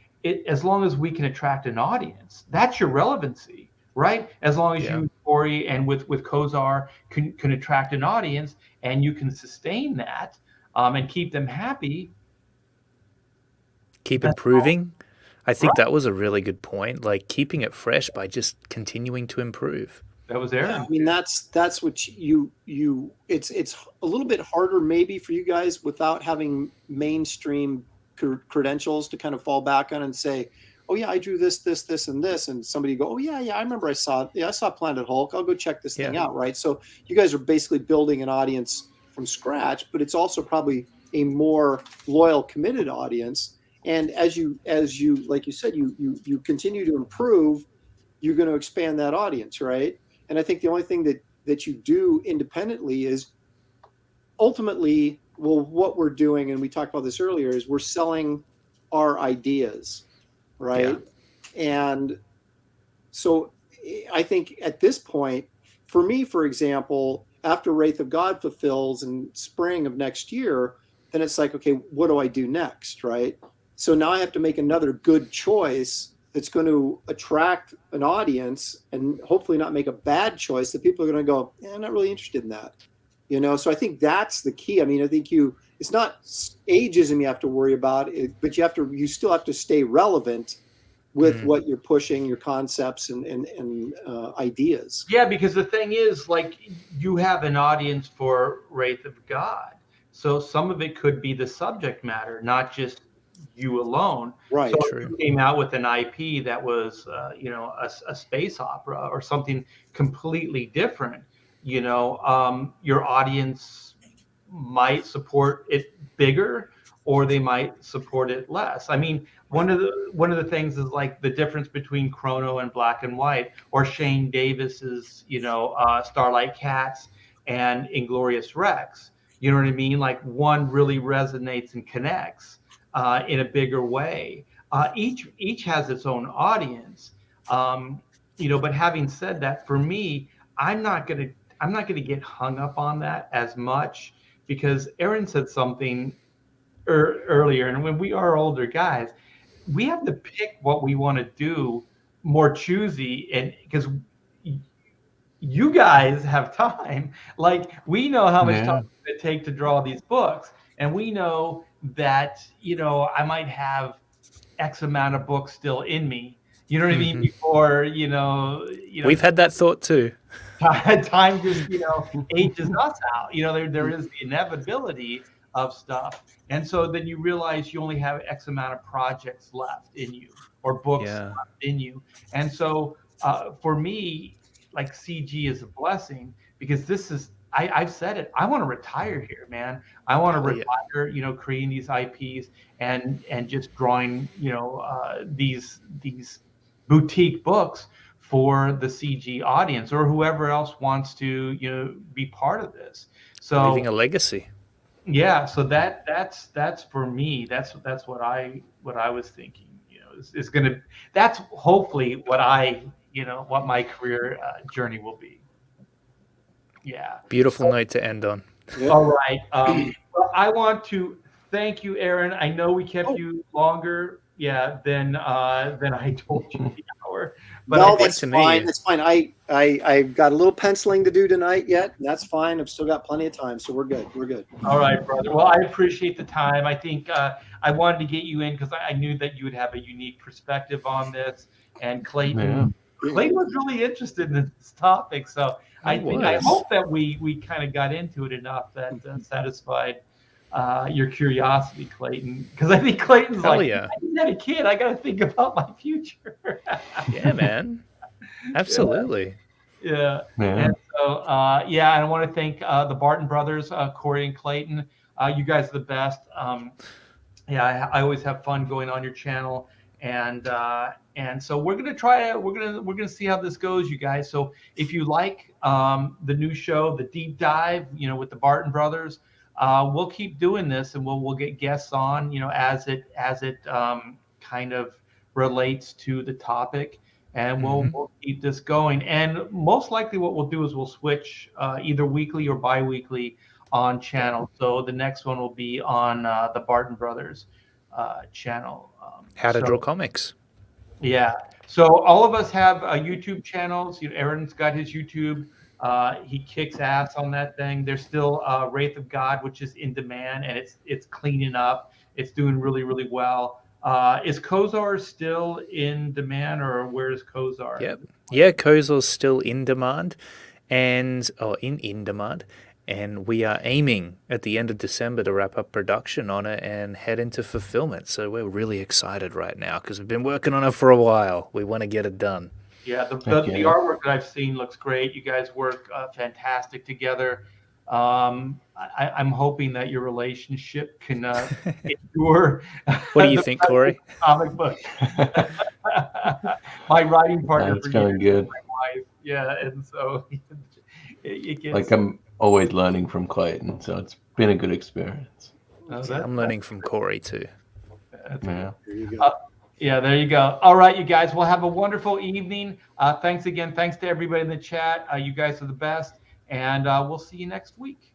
as long as we can attract an audience, that's your relevancy, right? As long as you, Corey, and with Kozar can attract an audience and you can sustain that and keep them happy. Keep improving. I think that was a really good point. Like keeping it fresh by just continuing to improve. That was Yeah, Aaron. I mean that's what you it's a little bit harder maybe for you guys without having mainstream credentials to kind of fall back on and say, oh yeah, I drew this, and this, and somebody go, oh yeah, I remember I saw Planet Hulk. I'll go check this thing out, right? So you guys are basically building an audience from scratch, but it's also probably a more loyal, committed audience. And as you like you said, you continue to improve, you're going to expand that audience, right? And I think the only thing that you do independently is ultimately, well, what we're doing, and we talked about this earlier, is we're selling our ideas, right? Yeah. And so I think at this point, for me, for example, after Wraith of God fulfills in spring of next year, then it's like, okay, what do I do next, right? So now I have to make another good choice that's going to attract an audience and hopefully not make a bad choice that people are going to go, I'm not really interested in that. So I think that's the key. I mean, I think it's not ageism you have to worry about, but you still have to stay relevant with what you're pushing, your concepts and ideas. Yeah, because the thing is, like, you have an audience for Wraith of God. So some of it could be the subject matter, not just you alone. Right. So if you came out with an IP that was, a space opera or something completely different, your audience might support it bigger, or they might support it less. I mean, one of the things is like the difference between Chrono and Black and White, or Shane Davis's, Starlight Cats and Inglorious Rex. You know what I mean? Like one really resonates and connects in a bigger way. Each has its own audience. But having said that, for me, I'm not gonna get hung up on that as much, because Aaron said something earlier, and when we are older guys, we have to pick what we want to do more choosy, and because you guys have time, like we know how much time it takes to draw these books, and we know that I might have X amount of books still in me. You know what I mean? Before we've had that thought too. Time just ages us out. There is the inevitability of stuff, and so then you realize you only have X amount of projects left in you, or books left in you. And so for me, like, CG is a blessing, because this is, I've said it, I want to retire here, man. I want to retire, creating these IPs and just drawing these boutique books for the CG audience, or whoever else wants to be part of this. So leaving a legacy. Yeah, so that's for me. That's what I was thinking. Is gonna. That's hopefully what what my career journey will be. Yeah. Beautiful note to end on. Yeah. All right. Well, I want to thank you, Aaron. I know we kept you longer, than I told you the hour. But no, that's fine. That's fine. I've got a little penciling to do tonight yet. That's fine. I've still got plenty of time, so we're good. We're good. All right, brother. Well, I appreciate the time. I think I wanted to get you in because I knew that you would have a unique perspective on this. And Clayton was really interested in this topic, so I hope that we kind of got into it enough that satisfied your curiosity, Clayton. Because I think Clayton's I had a kid. I got to think about my future. Yeah, man. Absolutely. Yeah. And so, and I want to thank the Barton brothers, Corey and Clayton. You guys are the best. I always have fun going on your channel, and so we're gonna see how this goes, you guys. So if you like the new show, the deep dive, with the Barton brothers, we'll keep doing this, and we'll get guests on, as it kind of relates to the topic. And we'll keep this going. And most likely what we'll do is we'll switch either weekly or bi-weekly on channel. So the next one will be on the Barton Brothers channel. How to Draw Comics. Yeah. So all of us have YouTube channels. Aaron's got his YouTube. He kicks ass on that thing. There's still Wraith of God, which is in demand, and it's cleaning up. It's doing really, really well. Is Kozar still in demand, or where's Kozar? Yep. Yeah, Kozar's still in demand, and in demand, and we are aiming at the end of December to wrap up production on it and head into fulfillment. So we're really excited right now because we've been working on it for a while. We want to get it done. Yeah, the artwork that I've seen looks great. You guys work fantastic together. I'm hoping that your relationship can endure. What do you think, Corey? Comic book. My writing partner. That's going good. My wife. Yeah, and so it gets. Like I'm always learning from Clayton, so it's been a good experience. I'm learning from Corey too. Yeah. There you go. Yeah, there you go. All right, you guys. Well, have a wonderful evening. Thanks again. Thanks to everybody in the chat. You guys are the best. And we'll see you next week.